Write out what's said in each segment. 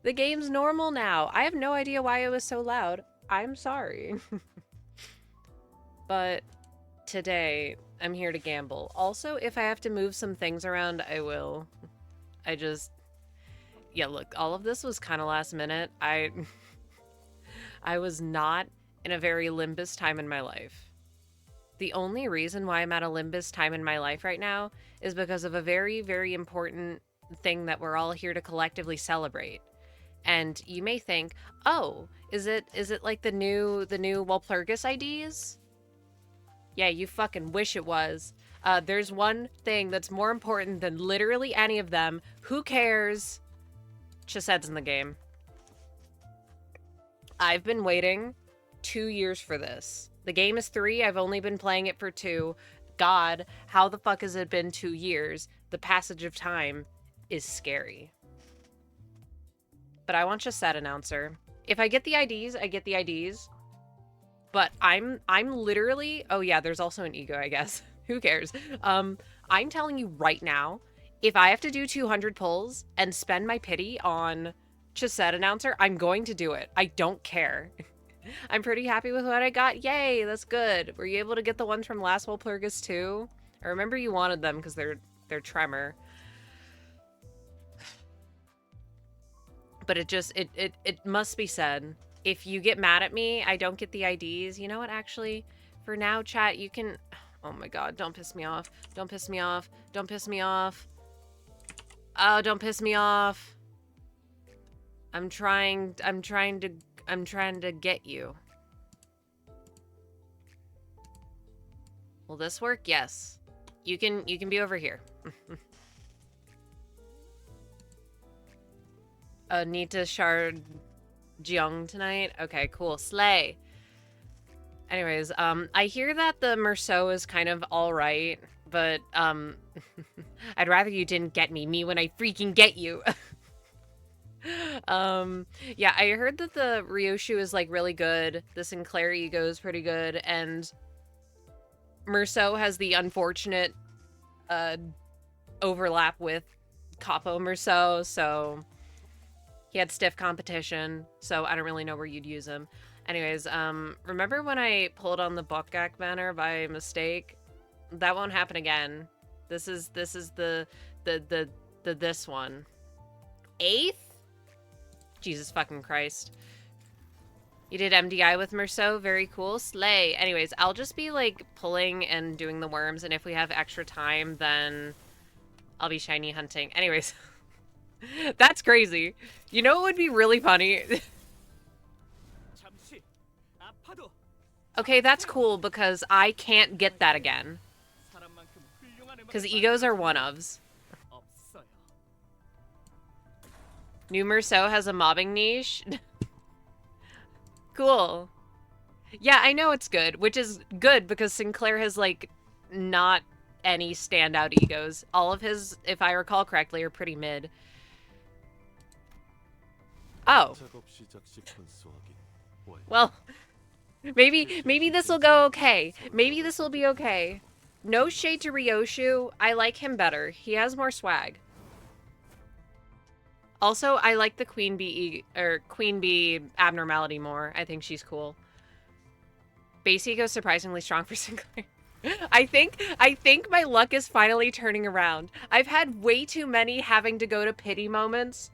the game's normal now. I have no idea why it was so loud. I'm sorry. But today, I'm here to gamble. Also, if I have to move some things around, I will. I just... Yeah, look, all of this was kind of last minute. I was not in a very limbus time in my life. The only reason why I'm at a limbus time in my life right now is because of a very, very important thing that we're all here to collectively celebrate. And you may think, oh, is it like the new Walpurgis IDs? Yeah, you fucking wish it was. There's one thing that's more important than literally any of them. Who cares? Chesed's in the game. I've been waiting 2 years for this. The game is 3. I've only been playing it for 2. God, how the fuck has it been 2 years? The passage of time is scary. But I want Chesed announcer. If I get the IDs, I get the IDs. But I'm literally... Oh yeah, there's also an ego, I guess. Who cares? I'm telling you right now, if I have to do 200 pulls and spend my pity on Chesed announcer, I'm going to do it. I don't care. I'm pretty happy with what I got. Yay, that's good. Were you able to get the ones from last Walpurgis too? I remember you wanted them because they're Tremor. But it must be said, if you get mad at me, I don't get the IDs. You know what, actually? For now, chat, you can... Oh my god, don't piss me off. Don't piss me off. Don't piss me off. Oh, don't piss me off. I'm trying to get you. Will this work? Yes. You can be over here. Need to shard Jeong tonight? Okay, cool. Slay. Anyways, I hear that the Merceau is kind of alright, but, I'd rather you didn't get me when I freaking get you. Yeah, I heard that the Ryoshu is, like, really good. The Sinclair Ego is pretty good, and Merceau has the unfortunate, overlap with Capo Merceau, so he had stiff competition, so I don't really know where you'd use him. Anyways, remember when I pulled on the Bokgak banner by mistake? That won't happen again. This is the this one. 8th? Jesus fucking Christ. You did MDI with Merceau? Very cool. Slay. Anyways, I'll just be, like, pulling and doing the worms, and if we have extra time, then I'll be shiny hunting. Anyways. That's crazy. You know what would be really funny? Okay, that's cool, because I can't get that again. Because egos are one-ofs. New Merceau has a mobbing niche. Cool. Yeah, I know it's good, which is good because Sinclair has, like, not any standout egos. All of his, if I recall correctly, are pretty mid. Oh. Well, maybe this will go okay. Maybe this will be okay. No shade to Ryoshu. I like him better. He has more swag. Also, I like the Queen Bee abnormality more. I think she's cool. Base ego surprisingly strong for Sinclair. I think my luck is finally turning around. I've had way too many having to go to pity moments.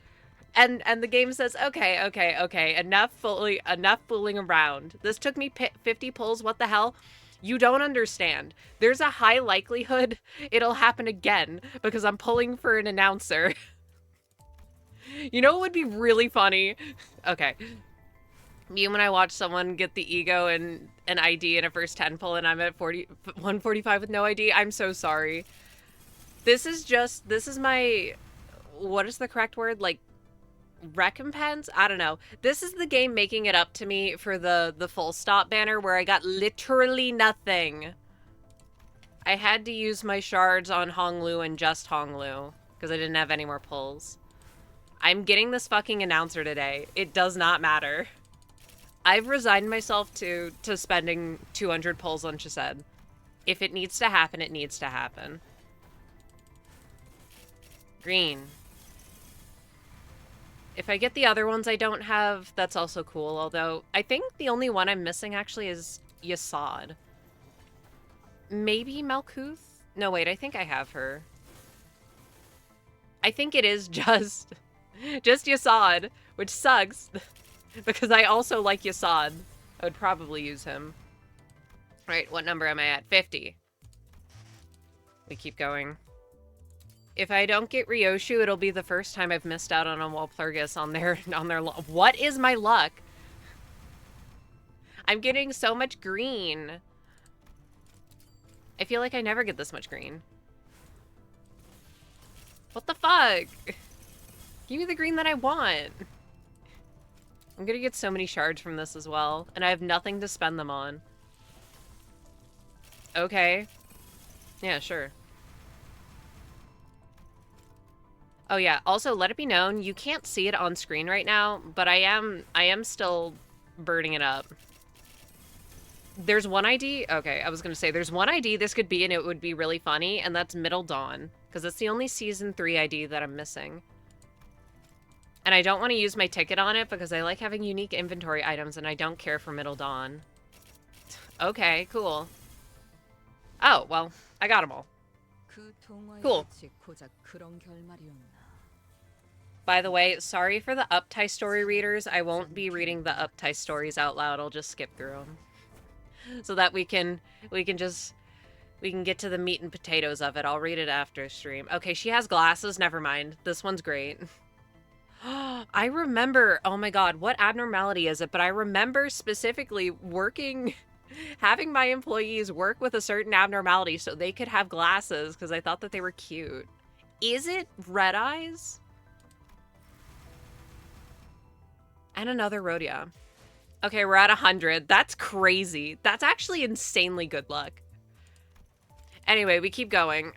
And the game says, okay, enough fooling around. This took me 50 pulls, what the hell? You don't understand. There's a high likelihood it'll happen again because I'm pulling for an announcer. You know what would be really funny? Okay. Me when I watch someone get the ego and an ID in a first 10 pull and I'm at 145 with no ID, I'm so sorry. This is my, what is the correct word? Like, recompense? I don't know. This is the game making it up to me for the full stop banner where I got literally nothing. I had to use my shards on Honglu and just Honglu because I didn't have any more pulls. I'm getting this fucking announcer today. It does not matter. I've resigned myself to spending 200 pulls on Chesed. If it needs to happen, it needs to happen. Green. If I get the other ones I don't have, that's also cool. Although, I think the only one I'm missing actually is Yasad. Maybe Malkuth? No, wait, I think I have her. I think it is just Yasad, which sucks because I also like Yasad. I would probably use him. Right, what number am I at? 50. We keep going. If I don't get Ryoshu, it'll be the first time I've missed out on a Walpurgis on their What is my luck? I'm getting so much green. I feel like I never get this much green. What the fuck? Give me the green that I want. I'm gonna get so many shards from this as well, and I have nothing to spend them on. Okay. Yeah, sure. Oh yeah, also let it be known, you can't see it on screen right now, but I am still burning it up. There's one ID? Okay, I was gonna say, there's one ID this could be and it would be really funny, and that's Middle Dawn. Because it's the only Season 3 ID that I'm missing. And I don't want to use my ticket on it because I like having unique inventory items and I don't care for Middle Dawn. Okay, cool. Oh, well, I got them all. Cool. By the way, sorry for the Uptie story readers. I won't be reading the Uptie stories out loud. I'll just skip through them. So that we can get to the meat and potatoes of it. I'll read it after stream. Okay, she has glasses. Never mind. This one's great. I remember, oh my god, what abnormality is it? But I remember specifically having my employees work with a certain abnormality so they could have glasses because I thought that they were cute. Is it red eyes? And another Rhodia. Okay, we're at 100. That's crazy. That's actually insanely good luck. Anyway, we keep going.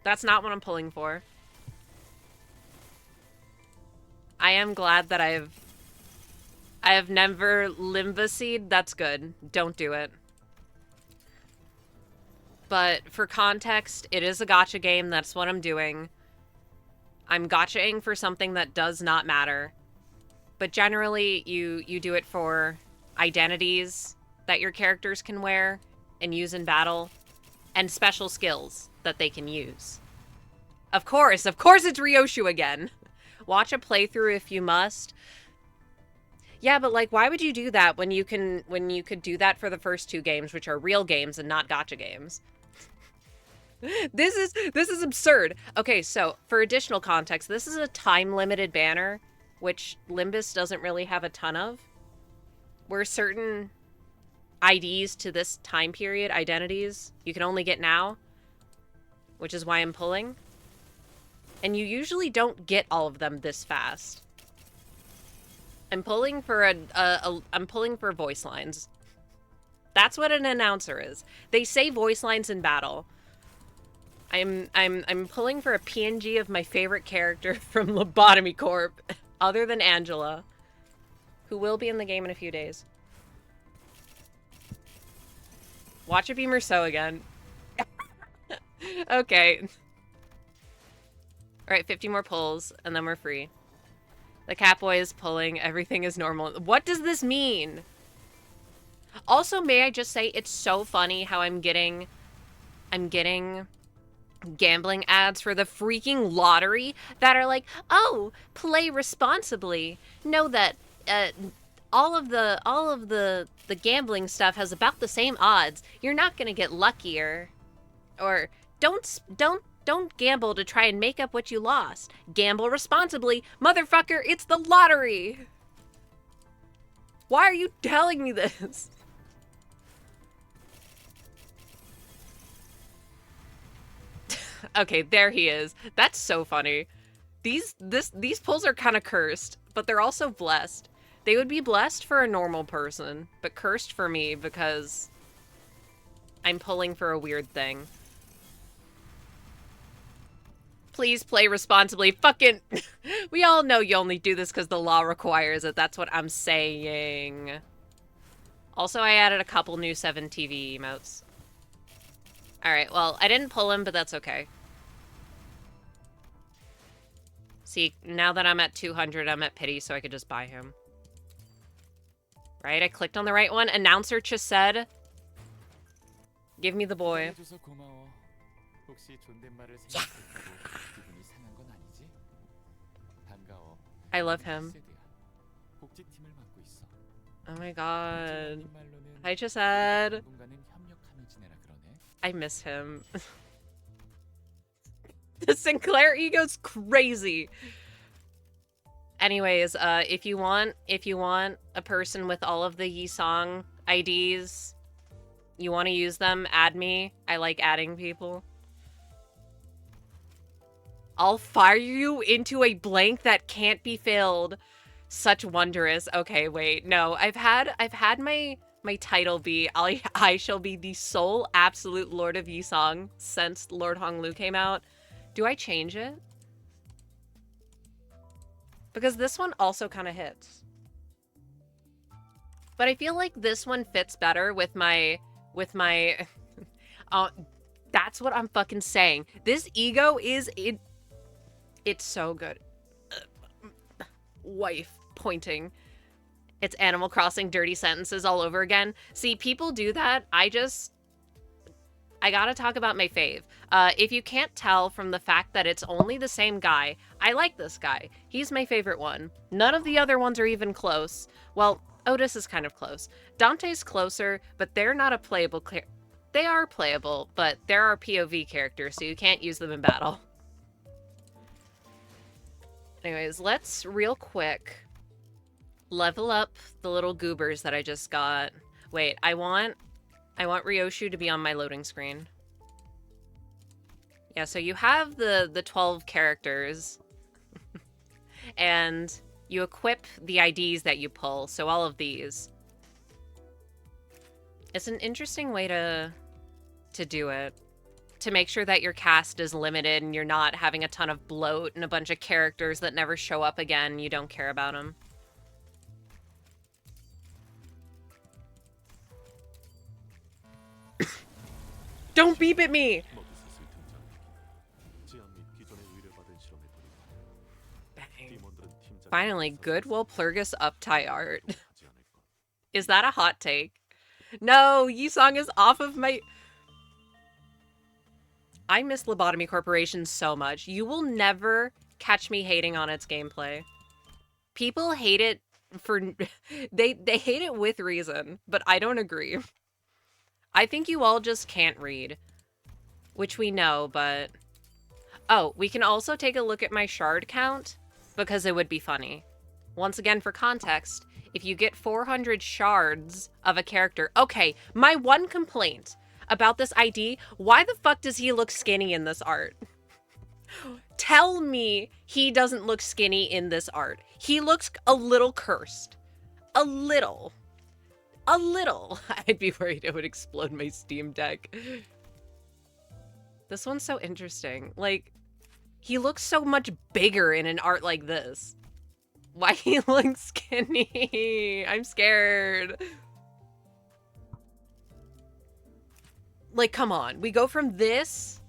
That's not what I'm pulling for. I am glad that I have never Limbaseed. That's good. Don't do it. But for context, it is a gacha game. That's what I'm doing. I'm gachaing for something that does not matter. But generally, you do it for identities that your characters can wear and use in battle. And special skills that they can use. Of course it's Ryoshu again. Watch a playthrough if you must. Yeah, but like, why would you do that when you could do that for the first 2 games, which are real games and not gacha games? This is absurd. Okay, so for additional context, this is a time-limited banner, which Limbus doesn't really have a ton of, where certain IDs to this time period, identities, you can only get now, which is why I'm pulling. And you usually don't get all of them this fast. I'm pulling for I'm pulling for voice lines. That's what an announcer is. They say voice lines in battle. I'm pulling for a PNG of my favorite character from Lobotomy Corp, other than Angela, who will be in the game in a few days. Watch it be Merceau again. Okay. Alright, 50 more pulls, and then we're free. The Catboy is pulling. Everything is normal. What does this mean? Also, may I just say, it's so funny how I'm getting gambling ads for the freaking lottery that are like, oh, play responsibly. Know that all of the gambling stuff has about the same odds. You're not gonna get luckier. Or don't gamble to try and make up what you lost. Gamble responsibly. Motherfucker, it's the lottery. Why are you telling me this? Okay, there he is. That's so funny. These pulls are kind of cursed, but they're also blessed. They would be blessed for a normal person, but cursed for me because I'm pulling for a weird thing. Please play responsibly. Fucking... We all know you only do this because the law requires it. That's what I'm saying. Also, I added a couple new 7 TV emotes. Alright, well, I didn't pull him, but that's okay. See, now that I'm at 200, I'm at pity, so I could just buy him. Right? I clicked on the right one. Announcer Chesed. Give me the boy. Yeah. I love him. Oh my god. Hi, Chesed. I miss him. The Sinclair ego's crazy. Anyways, if you want a person with all of the Yisong IDs, you want to use them, add me. I like adding people. I'll fire you into a blank that can't be filled. Such wondrous. Okay, wait. No, I've had my title be I shall be the sole absolute Lord of Yisong since Lord Honglu came out. Do I change it? Because this one also kind of hits. But I feel like this one fits better with my that's what I'm fucking saying. This ego is it's so good. Wife pointing. It's Animal Crossing dirty sentences all over again. See, people do that. I gotta talk about my fave. If you can't tell from the fact that it's only the same guy, I like this guy. He's my favorite one. None of the other ones are even close. Well, Otis is kind of close. Dante's closer, but they're not a playable they are playable, but there are POV characters, so you can't use them in battle. Anyways, let's real quick level up the little goobers that I just got. Wait, I want Ryoshu to be on my loading screen. Yeah, so you have the 12 characters and you equip the IDs that you pull, so all of these. It's an interesting way to do it. To make sure that your cast is limited and you're not having a ton of bloat and a bunch of characters that never show up again. You don't care about them. Don't beep at me! Bang. Finally, good Walpurgis uptie art. Is that a hot take? No, Yisong is off of my... I miss Lobotomy Corporation so much. You will never catch me hating on its gameplay. People hate it for... They hate it with reason, but I don't agree. I think you all just can't read. Which we know, but... Oh, we can also take a look at my shard count, because it would be funny. Once again, for context, if you get 400 shards of a character... Okay, my one complaint about this ID, why the fuck does he look skinny in this art? Tell me he doesn't look skinny in this art. He looks a little cursed. A little. A little. I'd be worried it would explode my Steam Deck. This one's so interesting. Like, he looks so much bigger in an art like this. Why he looks skinny? I'm scared. Like, come on. We go from this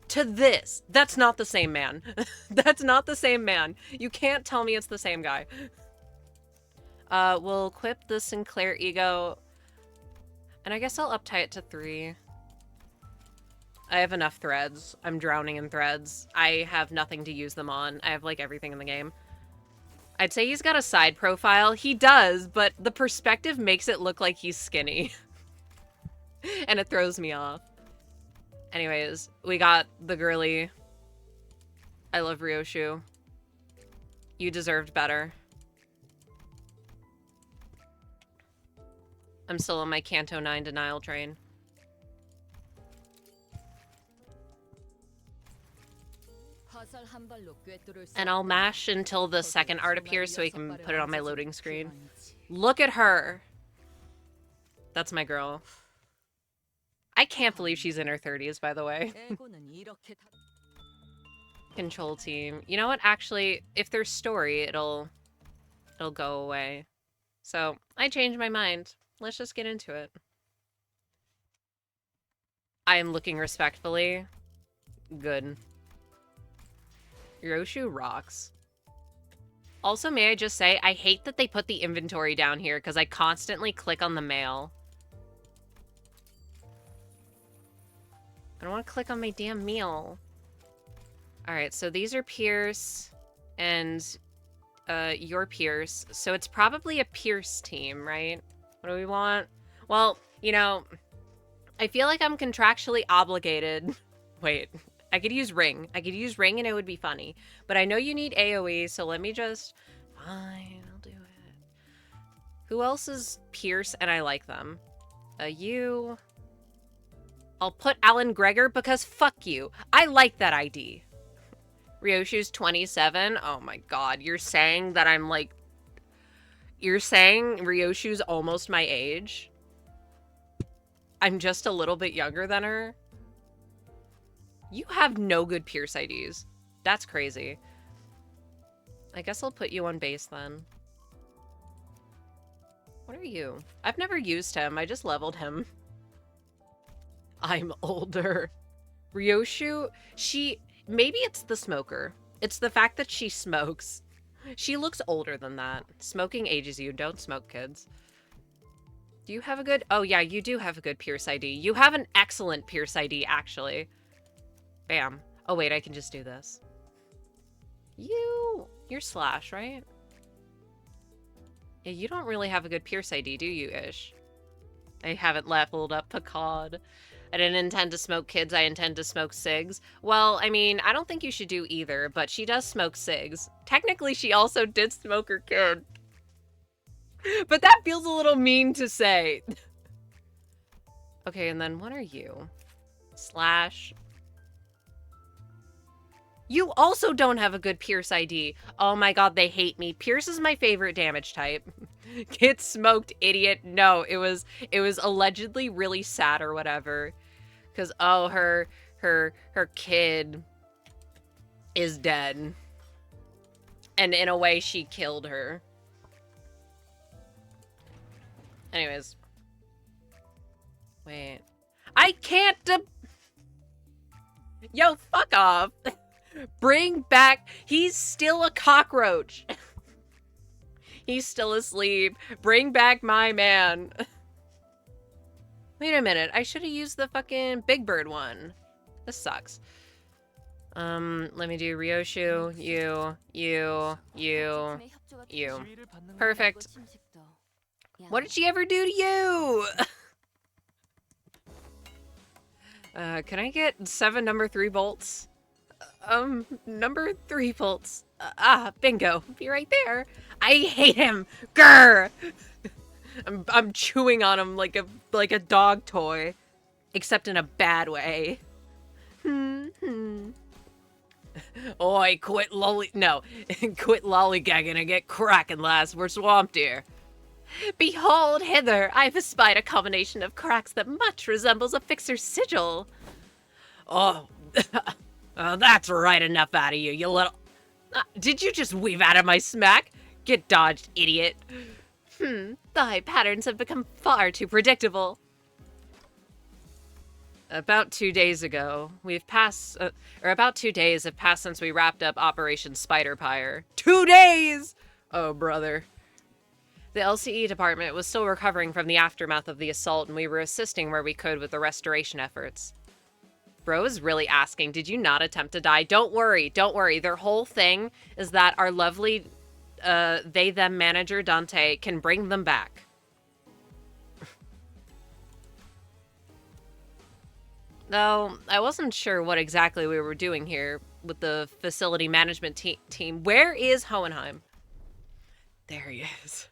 to this. That's not the same man. That's not the same man. You can't tell me it's the same guy. We'll equip the Sinclair Ego. And I guess I'll uptie it to 3. I have enough threads. I'm drowning in threads. I have nothing to use them on. I have, like, everything in the game. I'd say he's got a side profile. He does, but the perspective makes it look like he's skinny. And it throws me off. Anyways, we got the girly. I love Ryoshu. You deserved better. I'm still on my Kanto 9 denial train. And I'll mash until the second art appears so we can put it on my loading screen. Look at her! That's my girl. I can't believe she's in her 30s, by the way. Control team. You know what? Actually, if there's story, it'll go away. So, I changed my mind. Let's just get into it. I am looking respectfully. Good. Ryoshu rocks. Also, may I just say, I hate that they put the inventory down here because I constantly click on the mail. I don't want to click on my damn meal. Alright, so these are Pierce and your Pierce. So it's probably a Pierce team, right? What do we want? Well, you know, I feel like I'm contractually obligated. Wait, I could use Ring. I could use Ring and it would be funny. But I know you need AoE, so let me just... Fine, I'll do it. Who else is Pierce and I like them? You... I'll put Alan Gregor because fuck you. I like that ID. Ryoshu's 27? Oh my god, you're saying that I'm like... You're saying Ryoshu's almost my age? I'm just a little bit younger than her? You have no good Pierce IDs. That's crazy. I guess I'll put you on base then. What are you? I've never used him. I just leveled him. I'm older. Ryoshu, she... Maybe it's the smoker. It's the fact that she smokes. She looks older than that. Smoking ages you. Don't smoke, kids. Do you have a good... Oh, yeah, you do have a good Pierce ID. You have an excellent Pierce ID, actually. Bam. Oh, wait, I can just do this. You're Slash, right? Yeah, you don't really have a good Pierce ID, do you, Ish? I haven't leveled up Picard. I didn't intend to smoke kids, I intend to smoke cigs. Well, I mean, I don't think you should do either, but she does smoke cigs. Technically, she also did smoke her kid. But that feels a little mean to say. Okay, and then what are you? Slash. You also don't have a good Pierce ID. Oh my god, they hate me. Pierce is my favorite damage type. Get smoked, idiot. No, it was allegedly really sad or whatever. Cause oh, her kid is dead. And in a way, she killed her. Anyways. Wait. I can't Yo, fuck off. Bring back... He's still a cockroach. He's still asleep. Bring back my man. Wait a minute. I should have used the fucking Big Bird one. This sucks. Let me do Ryoshu, you. Perfect. What did she ever do to you? Can I get 7 number 3 bolts? Number 3 bolts. Bingo. Be right there. I hate him. Grr! I'm chewing on him like a dog toy. Except in a bad way. Oi, quit lollygagging and get cracking, lass. We're swamped here. Behold hither, I've espied a combination of cracks that much resembles a fixer's sigil. Oh, that's right enough out of you, you little... did you just weave out of my smack? Get dodged, idiot. Thy patterns have become far too predictable. About 2 days ago, about 2 days have passed since we wrapped up Operation Spider-Pyre. 2 days! Oh, brother. The LCE department was still recovering from the aftermath of the assault, and we were assisting where we could with the restoration efforts. Bro is really asking, did you not attempt to die? Don't worry, don't worry. Their whole thing is that our lovely, they-them manager, Dante, can bring them back. Though, I wasn't sure what exactly we were doing here with the facility management team. Where is Hohenheim? There he is.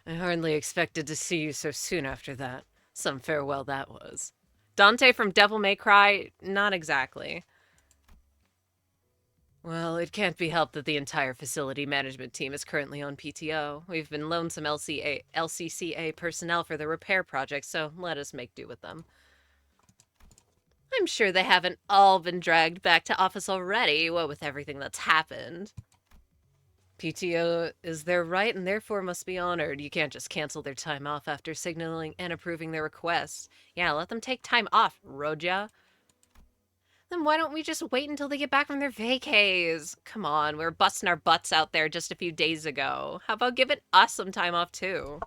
I hardly expected to see you so soon after that. Some farewell that was. Dante from Devil May Cry? Not exactly. Well, it can't be helped that the entire facility management team is currently on PTO. We've been loaned some LCCA personnel for the repair project, so let us make do with them. I'm sure they haven't all been dragged back to office already, what with everything that's happened. PTO is their right and therefore must be honored. You can't just cancel their time off after signaling and approving their requests. Yeah, let them take time off, Roja. Then why don't we just wait until they get back from their vacays? Come on, we were busting our butts out there just a few days ago. How about giving us some time off too?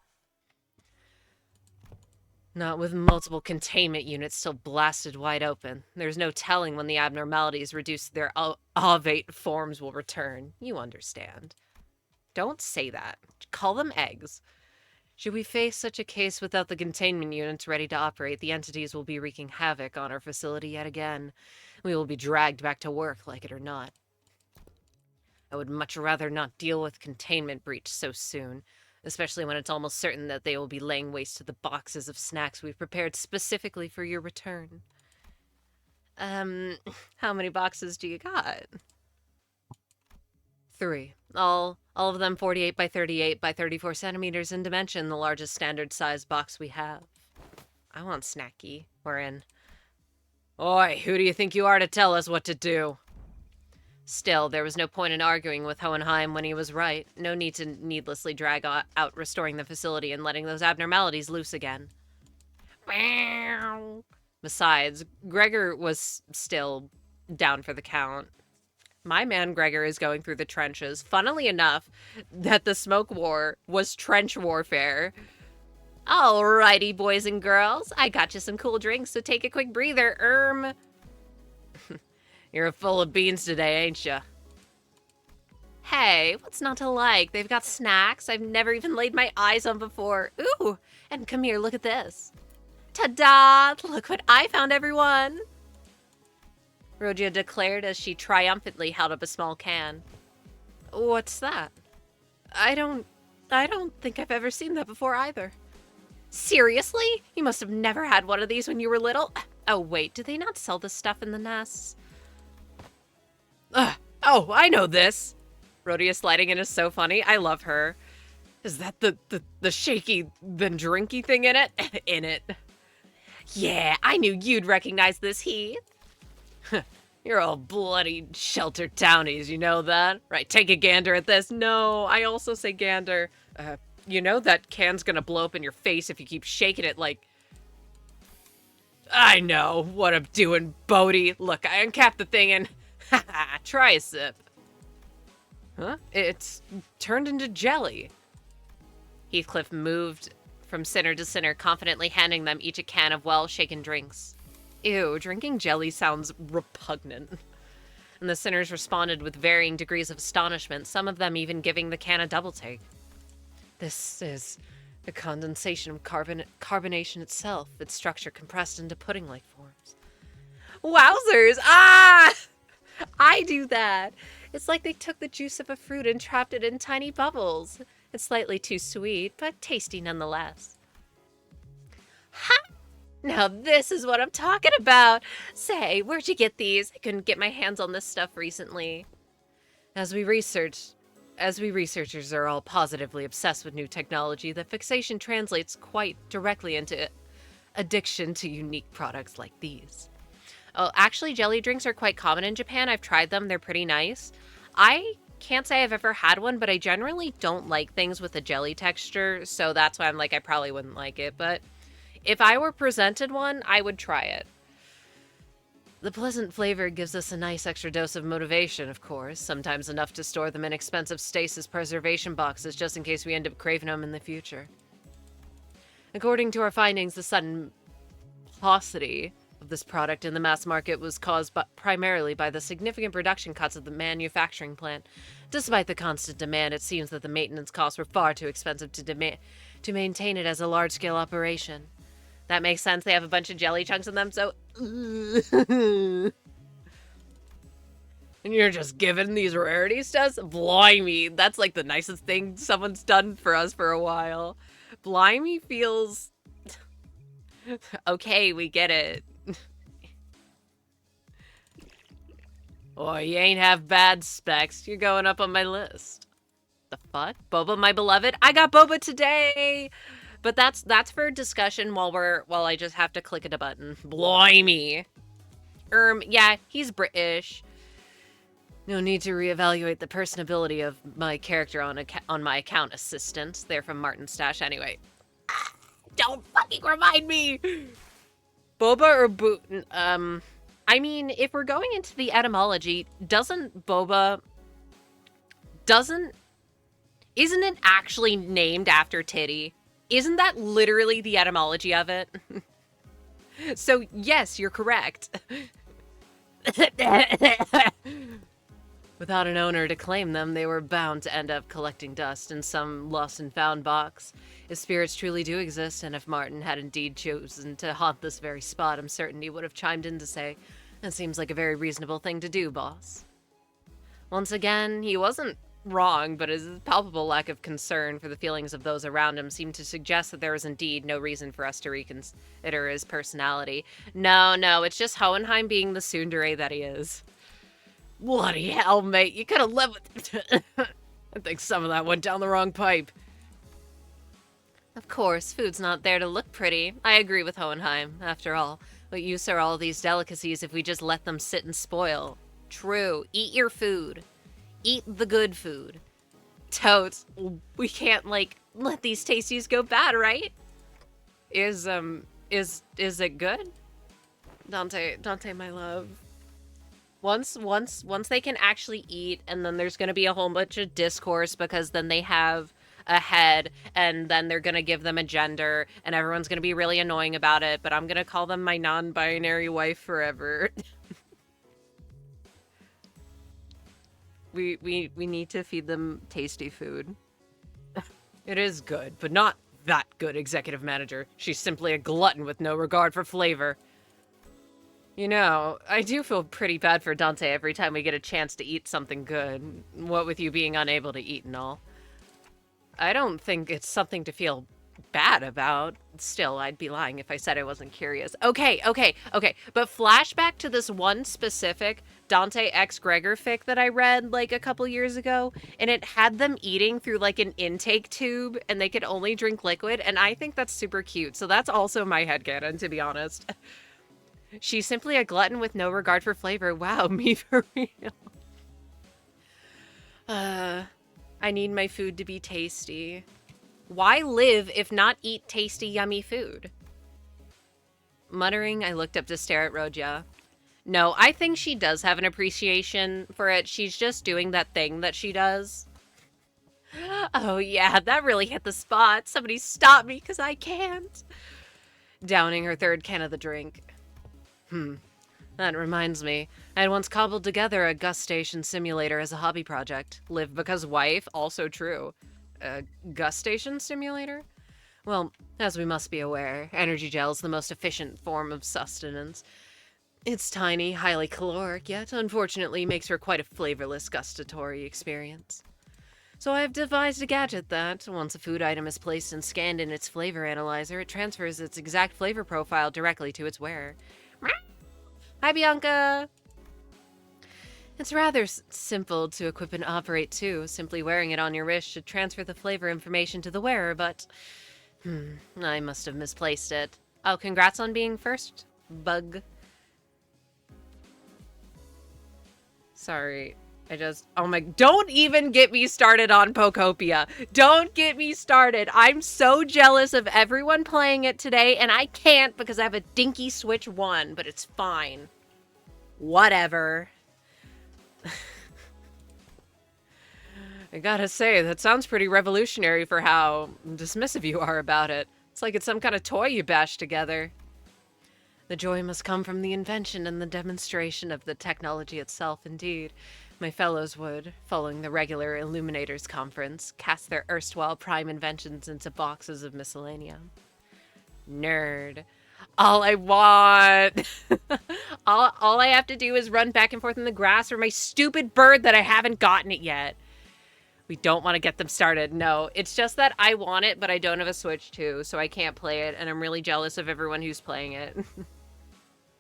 Not with multiple containment units still blasted wide open. There's no telling when the abnormalities reduced to their ovate forms will return. You understand. Don't say that. Call them eggs. Should we face such a case without the containment units ready to operate, the entities will be wreaking havoc on our facility yet again. We will be dragged back to work, like it or not. I would much rather not deal with containment breach so soon, especially when it's almost certain that they will be laying waste to the boxes of snacks we've prepared specifically for your return. How many boxes do you got? 3. All of them 48 by 38 by 34 centimeters in dimension, the largest standard size box we have. I want snacky. We're in. Oi, who do you think you are to tell us what to do? Still, there was no point in arguing with Hohenheim when he was right. No need to needlessly drag out restoring the facility and letting those abnormalities loose again. Besides, Gregor was still down for the count. My man Gregor is going through the trenches. Funnily enough, that the smoke war was trench warfare. Alrighty, boys and girls. I got you some cool drinks, so take a quick breather, You're full of beans today, ain't ya? Hey, what's not to like? They've got snacks I've never even laid my eyes on before. Ooh, and come here, look at this. Ta-da! Look what I found, everyone! Rogia declared as she triumphantly held up a small can. What's that? I don't think I've ever seen that before either. Seriously? You must have never had one of these when you were little? Oh, wait, do they not sell this stuff in the nests? Oh, I know this. Rhodia sliding in is so funny. I love her. Is that the shaky, then drinky thing in it? In it. Yeah, I knew you'd recognize this, Heath. You're all bloody sheltered townies, you know that? Right, take a gander at this. No, I also say gander. You know that can's gonna blow up in your face if you keep shaking it like... I know what I'm doing, Bodhi. Look, I uncapped the thing and... Haha, try a sip. Huh? It's turned into jelly. Heathcliff moved from center to center, confidently handing them each a can of well-shaken drinks. Ew, drinking jelly sounds repugnant. And the sinners responded with varying degrees of astonishment, some of them even giving the can a double take. This is the condensation of carbonation itself, its structure compressed into pudding-like forms. Wowzers! Ah! I do that. It's like they took the juice of a fruit and trapped it in tiny bubbles. It's slightly too sweet, but tasty nonetheless. Ha! Now this is what I'm talking about. Say, where'd you get these? I couldn't get my hands on this stuff recently. As we researchers are all positively obsessed with new technology, the fixation translates quite directly into addiction to unique products like these. Oh, actually, jelly drinks are quite common in Japan. I've tried them. They're pretty nice. I can't say I've ever had one, but I generally don't like things with a jelly texture, so that's why I'm like, I probably wouldn't like it, but if I were presented one, I would try it. The pleasant flavor gives us a nice extra dose of motivation, of course, sometimes enough to store them in expensive stasis preservation boxes just in case we end up craving them in the future. According to our findings, the sudden paucity of this product in the mass market was caused primarily by the significant production cuts of the manufacturing plant. Despite the constant demand, it seems that the maintenance costs were far too expensive to maintain it as a large-scale operation. That makes sense. They have a bunch of jelly chunks in them, so... And you're just giving these rarities to us? Blimey, that's like the nicest thing someone's done for us for a while. Blimey feels... Okay, we get it. Oh, you ain't have bad specs. You're going up on my list. The fuck? Boba, my beloved? I got Boba today! But that's for discussion while I just have to click at a button. Blimey. Yeah, he's British. No need to reevaluate the personability of my character on my account assistant. They're from Martin Stash anyway. Don't fucking remind me! Boba or I mean, if we're going into the etymology, doesn't isn't it actually named after titty? Isn't that literally the etymology of it? So, yes, you're correct. Without an owner to claim them, they were bound to end up collecting dust in some lost and found box. If spirits truly do exist, and if Martin had indeed chosen to haunt this very spot, I'm certain he would have chimed in to say, "That seems like a very reasonable thing to do, boss." Once again, he wasn't wrong, but his palpable lack of concern for the feelings of those around him seemed to suggest that there was indeed no reason for us to reconsider his personality. No, it's just Hohenheim being the tsundere that he is. Bloody hell, mate, you could have lived with I think some of that went down the wrong pipe. Of course, food's not there to look pretty. I agree with Hohenheim. After all, what use are all these delicacies if we just let them sit and spoil? True. Eat your food. Eat the good food. Totes, we can't, like, let these tasties go bad, right? Is it good? Dante, my love. Once they can actually eat, and then there's gonna be a whole bunch of discourse, because then they have a head, and then they're gonna give them a gender, and everyone's gonna be really annoying about it, but I'm gonna call them my non-binary wife forever. We need to feed them tasty food. It is good, but not that good, executive manager. She's simply a glutton with no regard for flavor. You know, I do feel pretty bad for Dante every time we get a chance to eat something good. What with you being unable to eat and all. I don't think it's something to feel bad about. Still, I'd be lying if I said I wasn't curious. Okay. But flashback to this one specific Dante X Gregor fic that I read like a couple years ago, and it had them eating through like an intake tube, and they could only drink liquid, and I think that's super cute. So that's also my headcanon, to be honest. She's simply a glutton with no regard for flavor. Wow, me for real. I need my food to be tasty. Why live if not eat tasty, yummy food? Muttering, I looked up to stare at Rodya. No, I think she does have an appreciation for it. She's just doing that thing that she does. Oh yeah, that really hit the spot. Somebody stop me, because I can't. Downing her third can of the drink. That reminds me. I had once cobbled together a Gus Station simulator as a hobby project. Live because wife, also true. A Gus Station simulator? Well, as we must be aware, energy gel is the most efficient form of sustenance. It's tiny, highly caloric, yet unfortunately makes for quite a flavorless gustatory experience. So I have devised a gadget that, once a food item is placed and scanned in its flavor analyzer, it transfers its exact flavor profile directly to its wearer. Hi, Bianca! It's rather simple to equip and operate, too. Simply wearing it on your wrist should transfer the flavor information to the wearer, but... I must have misplaced it. Oh, congrats on being first, bug. Sorry. Oh my... Don't even get me started on Pokopia. Don't get me started. I'm so jealous of everyone playing it today, and I can't because I have a dinky Switch 1, but it's fine. Whatever. I gotta say, that sounds pretty revolutionary for how dismissive you are about it. It's like it's some kind of toy you bashed together. The joy must come from the invention and the demonstration of the technology itself, indeed. My fellows would, following the regular Illuminators Conference, cast their erstwhile prime inventions into boxes of miscellanea. Nerd. All I want... all I have to do is run back and forth in the grass for my stupid bird that I haven't gotten it yet. We don't want to get them started. No, it's just that I want it, but I don't have a Switch 2, so I can't play it, and I'm really jealous of everyone who's playing it.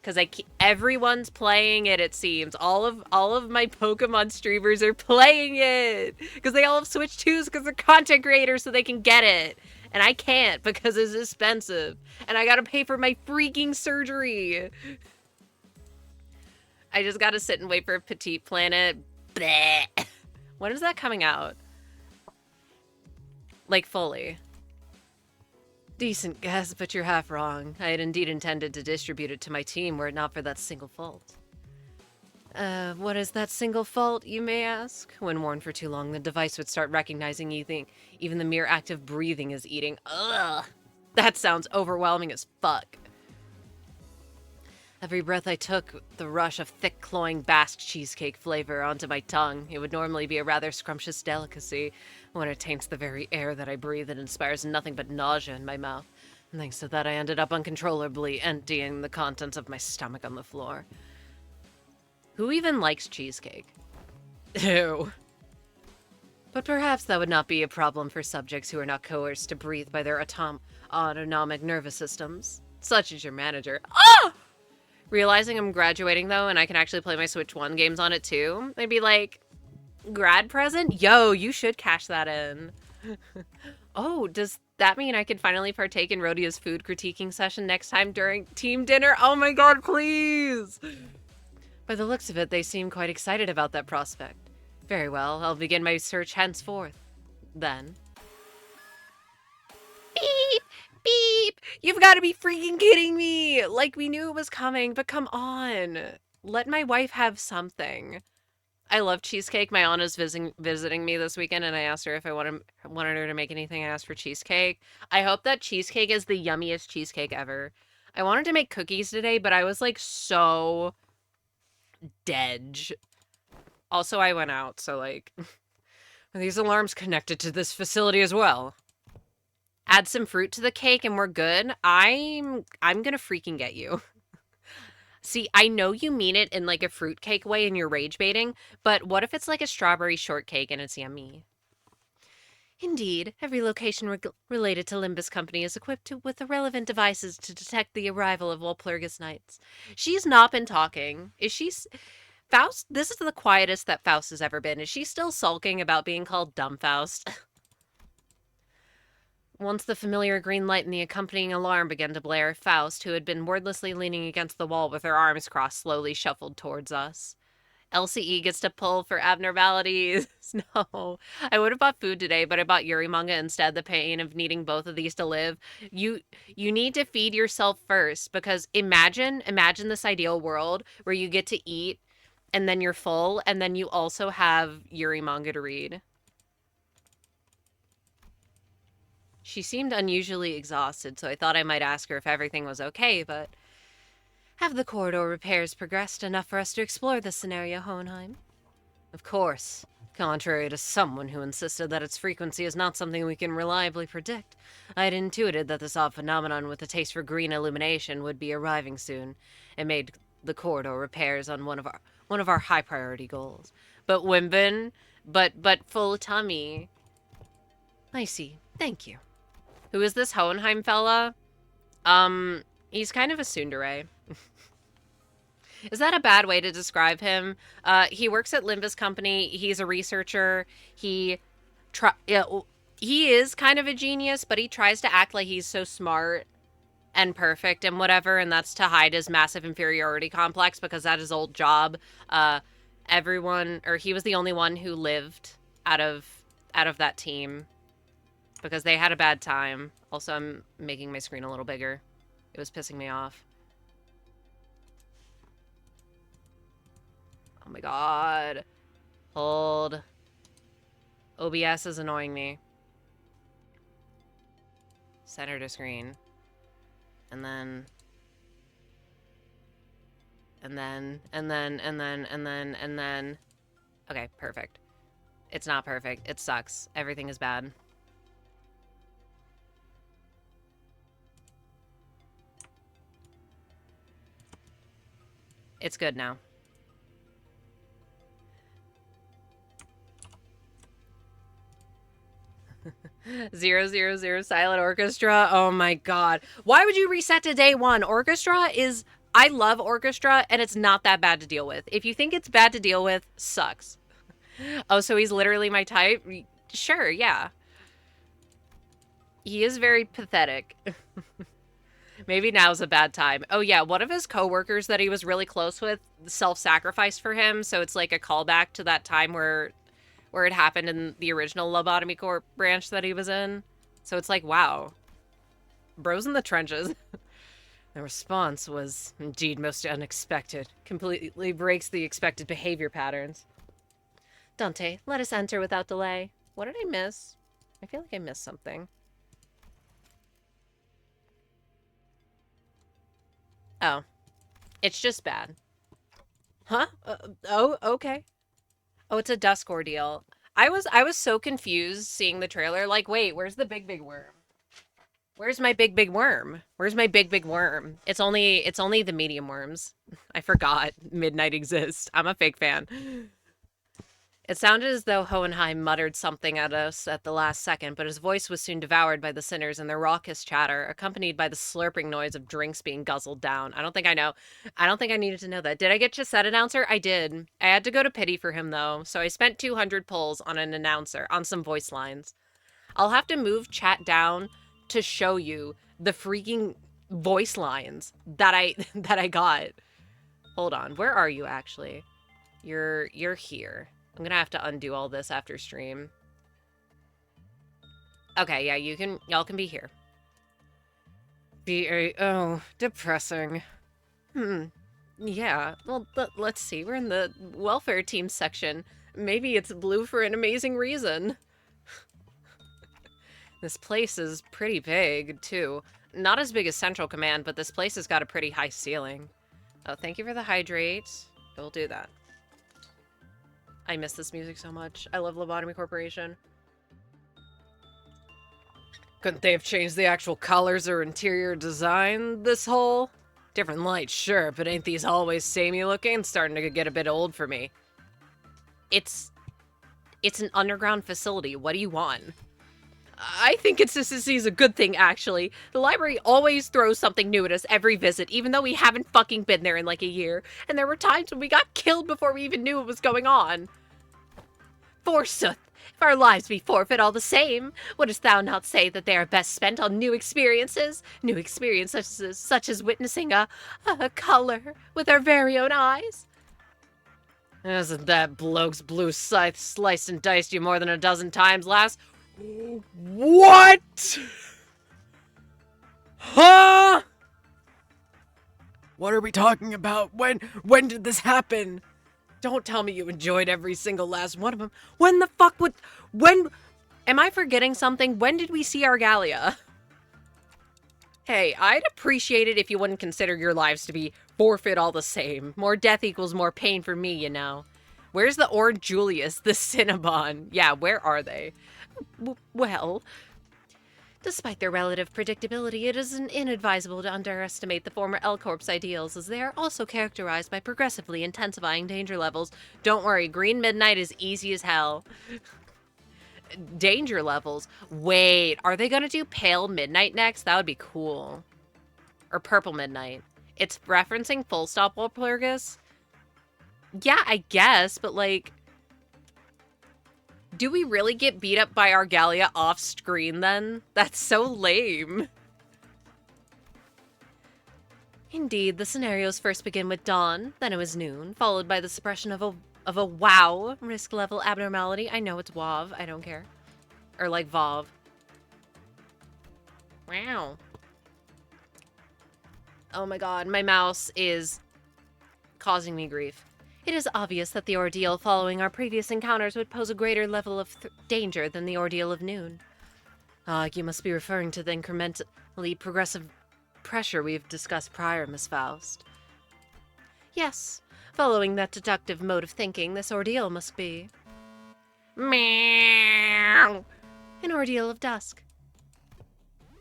Because everyone's playing it, it seems. All of my Pokemon streamers are playing it! Because they all have Switch 2s because they're content creators so they can get it. And I can't because it's expensive. And I gotta pay for my freaking surgery. I just gotta sit and wait for Petite Planet. Bleh. When is that coming out? Like, fully. Decent guess, but you're half wrong. I had indeed intended to distribute it to my team were it not for that single fault. What is that single fault, you may ask? When worn for too long, the device would start recognizing eating. Even the mere act of breathing is eating. Ugh! That sounds overwhelming as fuck. Every breath I took, the rush of thick, cloying Basque cheesecake flavor onto my tongue. It would normally be a rather scrumptious delicacy. When it taints the very air that I breathe, it inspires nothing but nausea in my mouth. And thanks to that, I ended up uncontrollably emptying the contents of my stomach on the floor. Who even likes cheesecake? Ew. But perhaps that would not be a problem for subjects who are not coerced to breathe by their autonomic nervous systems, such as your manager. Ah! Realizing I'm graduating, though, and I can actually play my Switch 1 games on it, too, they'd be like, grad present? Yo, you should cash that in. Oh, does that mean I can finally partake in Rhodia's food critiquing session next time during team dinner? Oh my god, please! By the looks of it, they seem quite excited about that prospect. Very well, I'll begin my search henceforth. Then. Beep! Beep! You've got to be freaking kidding me! Like, we knew it was coming, but come on. Let my wife have something. I love cheesecake. My aunt is visiting me this weekend, and I asked her if I wanted her to make anything. I asked for cheesecake. I hope that cheesecake is the yummiest cheesecake ever. I wanted to make cookies today, but I was, like, so dead. Also, I went out, so, like, are these alarms connected to this facility as well? Add some fruit to the cake and we're good. I'm gonna freaking get you. See, I know you mean it in like a fruitcake way and you're rage baiting, but what if it's like a strawberry shortcake and it's yummy? Indeed, every location related to Limbus Company is equipped with the relevant devices to detect the arrival of Walpurgis Knights. She's not been talking. Is she... Faust? This is the quietest that Faust has ever been. Is she still sulking about being called Dumb Faust? Once the familiar green light and the accompanying alarm began to blare, Faust, who had been wordlessly leaning against the wall with her arms crossed, slowly shuffled towards us. LCE gets to pull for abnormalities. No. I would have bought food today, but I bought Yuri manga instead, the pain of needing both of these to live. You need to feed yourself first, because imagine this ideal world where you get to eat and then you're full and then you also have Yuri manga to read. She seemed unusually exhausted, so I thought I might ask her if everything was okay, but... Have the corridor repairs progressed enough for us to explore this scenario, Hohenheim? Of course. Contrary to someone who insisted that its frequency is not something we can reliably predict, I had intuited that this odd phenomenon with a taste for green illumination would be arriving soon, and made the corridor repairs on one of our high priority goals. But Wimbin, but full tummy. I see. Thank you. Who is this Hohenheim fella? He's kind of a tsundere. Is that a bad way to describe him? He works at Limbus Company. He's a researcher. He is kind of a genius, but he tries to act like he's so smart and perfect and whatever, and that's to hide his massive inferiority complex because at his old job, he was the only one who lived out of that team because they had a bad time. Also, I'm making my screen a little bigger. It was pissing me off. Oh my god. Hold. OBS is annoying me. Center to screen. And then... Okay, perfect. It's not perfect. It sucks. Everything is bad. It's good now. Zero silent orchestra. Oh my god. Why would you reset to day one? Orchestra is... I love orchestra, and it's not that bad to deal with. If you think it's bad to deal with, sucks. Oh, so he's literally my type? Sure, yeah. He is very pathetic. Maybe now's a bad time. Oh yeah, one of his coworkers that he was really close with self-sacrificed for him, so it's like a callback to that time where it happened in the original Lobotomy Corp branch that he was in. So it's like, wow. Bros in the trenches. The response was indeed most unexpected. Completely breaks the expected behavior patterns. Dante, let us enter without delay. What did I miss? I feel like I missed something. Oh. It's just bad. Huh? Oh, okay. Oh, it's a dusk ordeal. I was so confused seeing the trailer. Like, wait, where's the big worm? Where's my big worm? Where's my big worm? It's only the medium worms. I forgot Midnight exists. I'm a fake fan. It sounded as though Hohenheim muttered something at us at the last second, but his voice was soon devoured by the sinners and their raucous chatter, accompanied by the slurping noise of drinks being guzzled down. I don't think I know. I don't think I needed to know that. Did I get Chesed announcer? I did. I had to go to pity for him, though, so I spent 200 pulls on an announcer, on some voice lines. I'll have to move chat down to show you the freaking voice lines that I got. Hold on. Where are you, actually? You're here. I'm gonna have to undo all this after stream. Okay, yeah, y'all can be here. Oh, depressing. Yeah, well, let's see. We're in the welfare team section. Maybe it's blue for an amazing reason. This place is pretty big, too. Not as big as Central Command, but this place has got a pretty high ceiling. Oh, thank you for the hydrate. We'll do that. I miss this music so much. I love Lobotomy Corporation. Couldn't they have changed the actual colors or interior design this whole? Different lights, sure, but ain't these always samey looking? Starting to get a bit old for me. It's an underground facility. What do you want? I think consistency is a good thing, actually. The library always throws something new at us every visit, even though we haven't fucking been there in like a year. And there were times when we got killed before we even knew what was going on. Forsooth, if our lives be forfeit all the same, wouldst thou not say that they are best spent on new experiences? New experiences such as witnessing a color with our very own eyes? Isn't that bloke's blue scythe sliced and diced you more than a dozen times, lass? What? Huh? What are we talking about? When did this happen? Don't tell me you enjoyed every single last one of them. When the fuck would... When... Am I forgetting something? When did we see Argalia? Hey, I'd appreciate it if you wouldn't consider your lives to be forfeit all the same. More death equals more pain for me, you know. Where's the Ord Julius, the Cinnabon? Yeah, where are they? Well... Despite their relative predictability, it is inadvisable to underestimate the former L-Corp's ideals, as they are also characterized by progressively intensifying danger levels. Don't worry, Green Midnight is easy as hell. Danger levels? Wait, are they gonna do Pale Midnight next? That would be cool. Or Purple Midnight. It's referencing Full Stop Walpurgis? Yeah, I guess, but like... Do we really get beat up by Argalia off screen then? That's so lame. Indeed, the scenarios first begin with dawn, then it was noon, followed by the suppression of a WoW risk level abnormality. I know it's WoW, I don't care. Or like VoV. Wow. Oh my god, my mouse is causing me grief. It is obvious that the ordeal following our previous encounters would pose a greater level of danger than the ordeal of noon. You must be referring to the incrementally progressive pressure we've discussed prior, Miss Faust. Yes, following that deductive mode of thinking, this ordeal must be... Meow! An ordeal of dusk.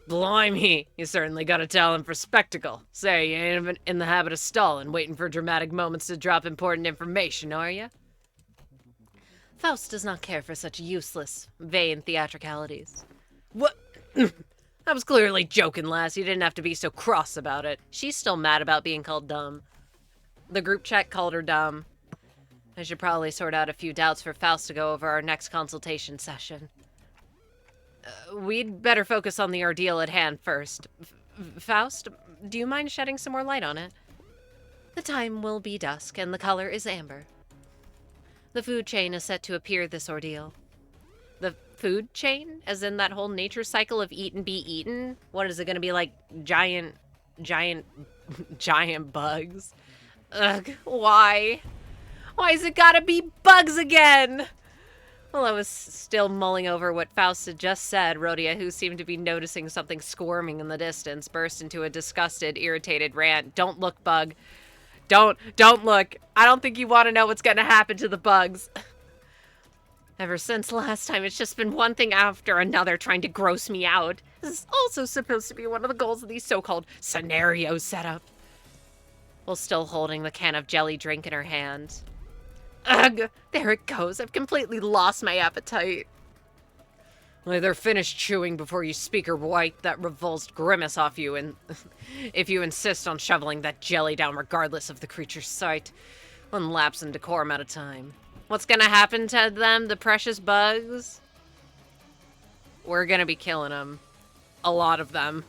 Blimey, you certainly got a talent for spectacle. Say, you ain't even in the habit of stalling, waiting for dramatic moments to drop important information, are you? Faust does not care for such useless, vain theatricalities. What? I was clearly joking, lass. You didn't have to be so cross about it. She's still mad about being called dumb. The group chat called her dumb. I should probably sort out a few doubts for Faust to go over our next consultation session. We'd better focus on the ordeal at hand first. Faust, do you mind shedding some more light on it? The time will be dusk, and the color is amber. The food chain is set to appear this ordeal. The food chain? As in that whole nature cycle of eat and be eaten? What is it going to be like giant giant bugs. Ugh, why? Why's it gotta be bugs again? While I was still mulling over what Faust had just said, Rhodia, who seemed to be noticing something squirming in the distance, burst into a disgusted, irritated rant. Don't look, bug. Don't look. I don't think you want to know what's gonna happen to the bugs. Ever since last time, it's just been one thing after another trying to gross me out. This is also supposed to be one of the goals of these so-called scenarios set up. While still holding the can of jelly drink in her hand. Ugh, there it goes. I've completely lost my appetite. Either finish chewing before you speak or wipe that revulsed grimace off you, and if you insist on shoveling that jelly down regardless of the creature's sight. One lapse in decorum at a time. What's gonna happen to them, the precious bugs? We're gonna be killing them. A lot of them.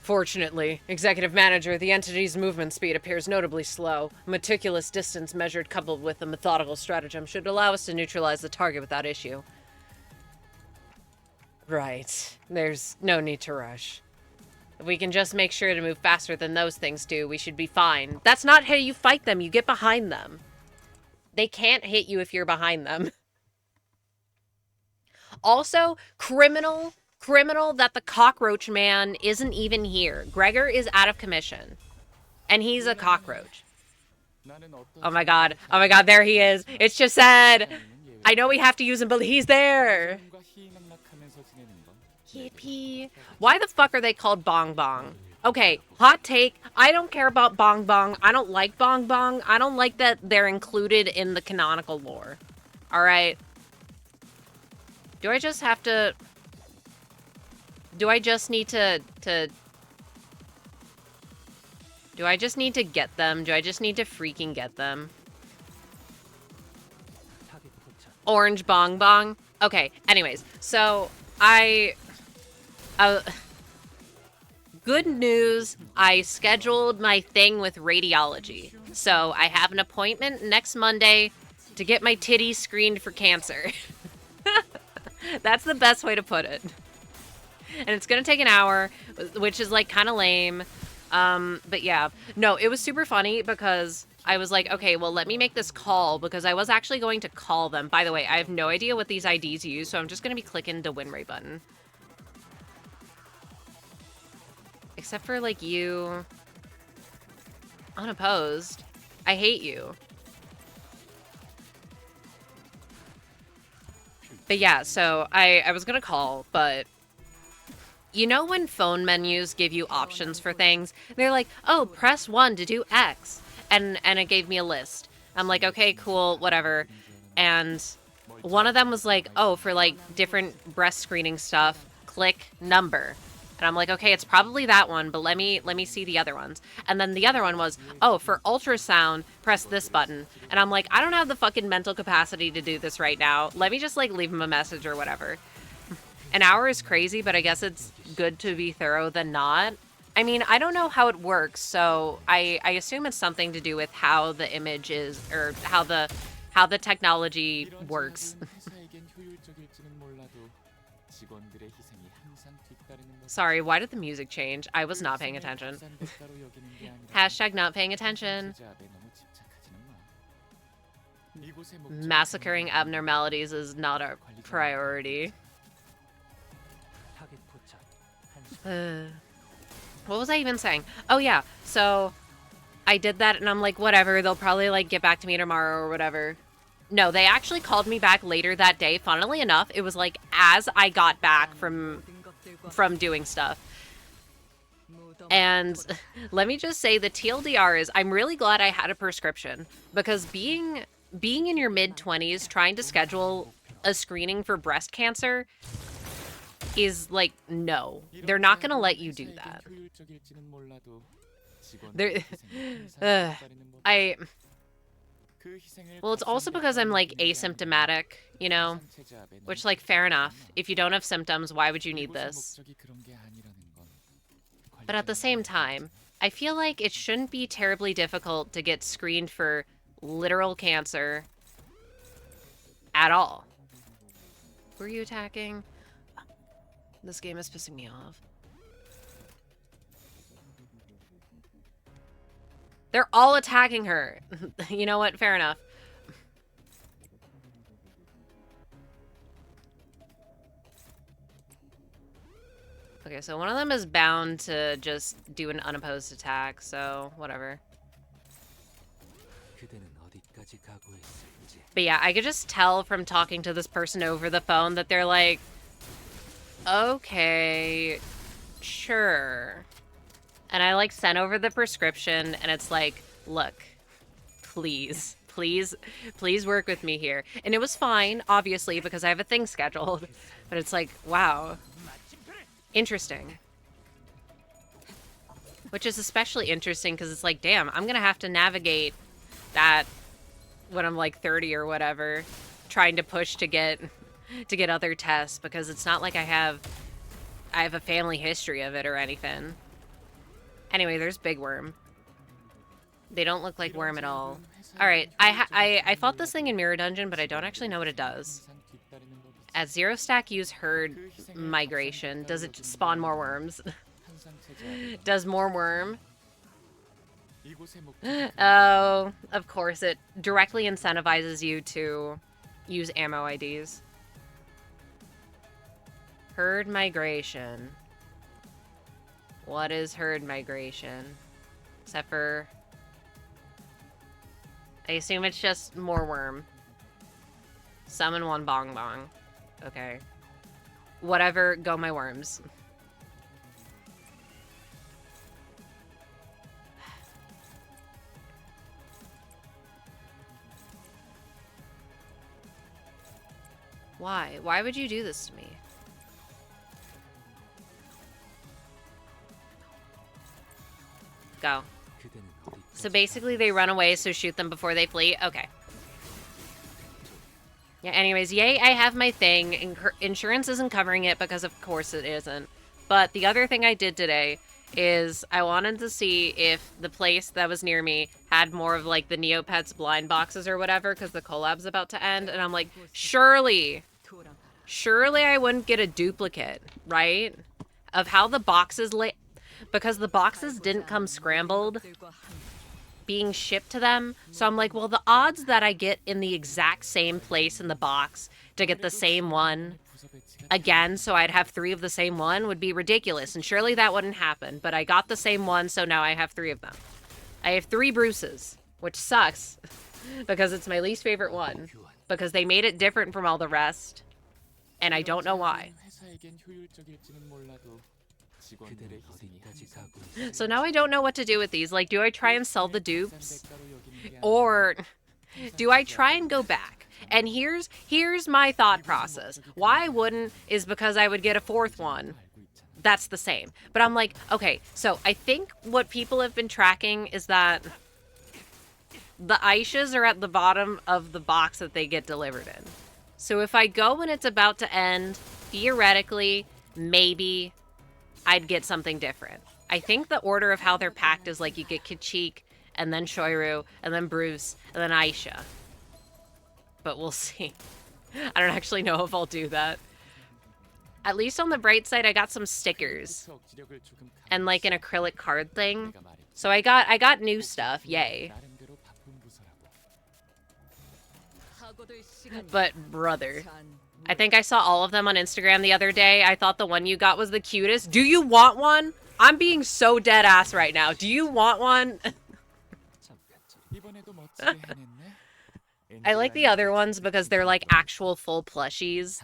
Fortunately, Executive Manager, the entity's movement speed appears notably slow. Meticulous distance measured coupled with a methodical stratagem should allow us to neutralize the target without issue. Right. There's no need to rush. If we can just make sure to move faster than those things do, we should be fine. That's not how you fight them. You get behind them. They can't hit you if you're behind them. Also, criminal that the cockroach man isn't even here. Gregor is out of commission. And he's a cockroach. Oh my god, there he is. It's Chesed. I know we have to use him, but he's there. Yippee. Why the fuck are they called Bong Bong? Okay, hot take. I don't care about Bong Bong. I don't like Bong Bong. I don't like that they're included in the canonical lore. Alright. Do I just have to... Do I just need to... Do I just need to get them? Do I just need to freaking get them? Orange Bong Bong? Okay, anyways. So, good news, I scheduled my thing with radiology. So, I have an appointment next Monday to get my titties screened for cancer. That's the best way to put it. And it's gonna take an hour, which is, like, kind of lame. But yeah. No, it was super funny because I was like, okay, well, let me make this call because I was actually going to call them. By the way, I have no idea what these IDs use, so I'm just gonna be clicking the win rate button. Except for, like, you. Unopposed. I hate you. But yeah, so I was gonna call, but... You know when phone menus give you options for things? They're like, oh, press 1 to do X. And it gave me a list. I'm like, okay, cool, whatever. And one of them was like, oh, for like different breast screening stuff, click number. And I'm like, okay, it's probably that one, but let me see the other ones. And then the other one was, oh, for ultrasound, press this button. And I'm like, I don't have the fucking mental capacity to do this right now. Let me just like leave him a message or whatever. An hour is crazy, but I guess it's good to be thorough than not. I mean, I don't know how it works, so I assume it's something to do with how the image is, or how the technology works. Sorry, why did the music change? I was not paying attention. Hashtag not paying attention. Massacring abnormalities is not our priority. What was I even saying? Oh yeah, so I did that and I'm like, whatever, they'll probably like get back to me tomorrow or whatever. No, they actually called me back later that day. Funnily enough, it was like as I got back from doing stuff. And let me just say the TLDR is I'm really glad I had a prescription because being in your mid-20s trying to schedule a screening for breast cancer is like, no, they're not gonna let you do that. Well, it's also because I'm like asymptomatic, you know, which like fair enough. If you don't have symptoms, why would you need this? But at the same time, I feel like it shouldn't be terribly difficult to get screened for literal cancer at all. Who are you attacking? This game is pissing me off. They're all attacking her. You know what? Fair enough. Okay, so one of them is bound to just do an unopposed attack, so whatever. But yeah, I could just tell from talking to this person over the phone that they're like, okay, sure. And I like sent over the prescription and it's like, look, please, please, please work with me here. And it was fine, obviously, because I have a thing scheduled. But it's like, wow. Interesting. Which is especially interesting because it's like, damn, I'm going to have to navigate that when I'm like 30 or whatever, trying to push to get other tests because it's not like I have a family history of it or anything. Anyway, there's Big Worm. They don't look like Worm at all. All right, I fought this thing in Mirror Dungeon, but I don't actually know what it does. At 0 stack, use herd migration. Does it spawn more worms? Does more worm? Oh, of course. It directly incentivizes you to use ammo IDs. Herd migration. What is herd migration? Except for... I assume it's just more worm. Summon one bong bong. Okay. Whatever, go my worms. Why? Why would you do this to me? Go. So basically they run away, so shoot them before they flee? Okay. Yeah, anyways, yay, I have my thing. Insurance isn't covering it because of course it isn't. But the other thing I did today is I wanted to see if the place that was near me had more of like the Neopets blind boxes or whatever because the collab's about to end. And I'm like, surely I wouldn't get a duplicate, right? Of how the boxes because the boxes didn't come scrambled being shipped to them. So I'm like, well, the odds that I get in the exact same place in the box to get the same one again, so I'd have 3 of the same one would be ridiculous. And surely that wouldn't happen. But I got the same one, so now I have 3 of them. I have 3 Bruces, which sucks because it's my least favorite one. Because they made it different from all the rest. And I don't know why. So now I don't know what to do with these. Like, do I try and sell the dupes? Or do I try and go back? And here's my thought process. Why I wouldn't is because I would get a 4th one. That's the same. But I'm like, okay, so I think what people have been tracking is that the Aishas are at the bottom of the box that they get delivered in. So if I go when it's about to end, theoretically, maybe I'd get something different. I think the order of how they're packed is like you get Kachik, and then Shoiru, and then Bruce, and then Aisha. But we'll see. I don't actually know if I'll do that. At least on the bright side, I got some stickers. And like an acrylic card thing. So I got new stuff, yay. But brother, I think I saw all of them on Instagram the other day. I thought the one you got was the cutest. Do you want one? I'm being so dead ass right now. Do you want one? I like the other ones because they're like actual full plushies.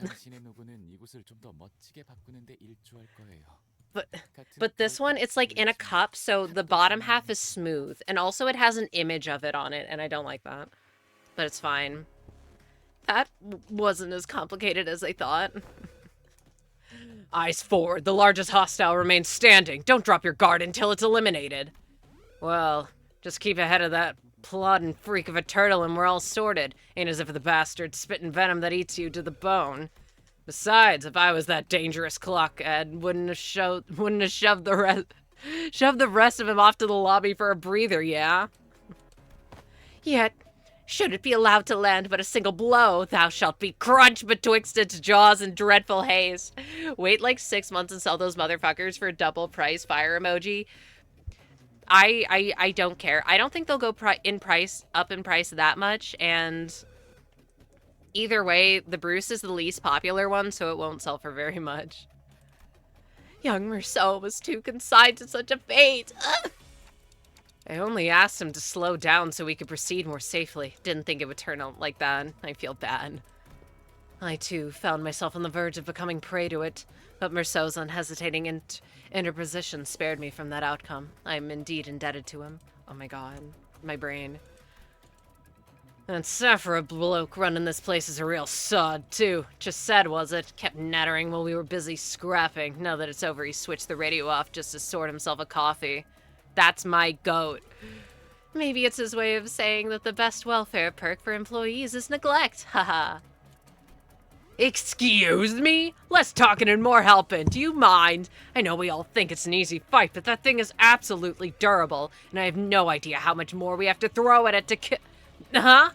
But this one, it's like in a cup, so the bottom half is smooth. And also it has an image of it on it, and I don't like that. But it's fine. That wasn't as complicated as I thought. Eyes forward. The largest hostile remains standing. Don't drop your guard until it's eliminated. Well, just keep ahead of that plodding freak of a turtle and we're all sorted. Ain't as if the bastard's spitting venom that eats you to the bone. Besides, if I was that dangerous clockhead, wouldn't have shoved the rest of him off to the lobby for a breather, yeah? Yet, should it be allowed to land but a single blow, thou shalt be crunched betwixt its jaws in dreadful haste. Wait like 6 months and sell those motherfuckers for a double price fire emoji. I don't care. I don't think they'll go up in price that much, and either way, the Bruce is the least popular one, so it won't sell for very much. Young Merceau was too consigned to such a fate. I only asked him to slow down so we could proceed more safely. Didn't think it would turn out like that. I feel bad. I, too, found myself on the verge of becoming prey to it, but Merceau's unhesitating interposition spared me from that outcome. I am indeed indebted to him. Oh my god. My brain. And Sappho bloke running this place is a real sod, too. Chesed, was it? Kept nattering while we were busy scrapping. Now that it's over, he switched the radio off just to sort himself a coffee. That's my goat. Maybe it's his way of saying that the best welfare perk for employees is neglect. Haha. Excuse me? Less talking and more helping. Do you mind? I know we all think it's an easy fight, but that thing is absolutely durable, and I have no idea how much more we have to throw at it to Huh?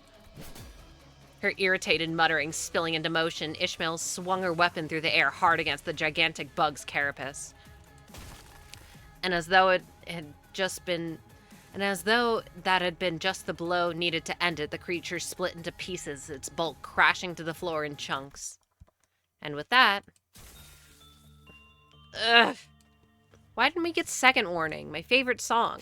Her irritated muttering spilling into motion, Ishmael swung her weapon through the air hard against the gigantic bug's carapace. And as though that had been just the blow needed to end it, the creature split into pieces, its bulk crashing to the floor in chunks. And with that... Ugh. Why didn't we get second warning? My favorite song.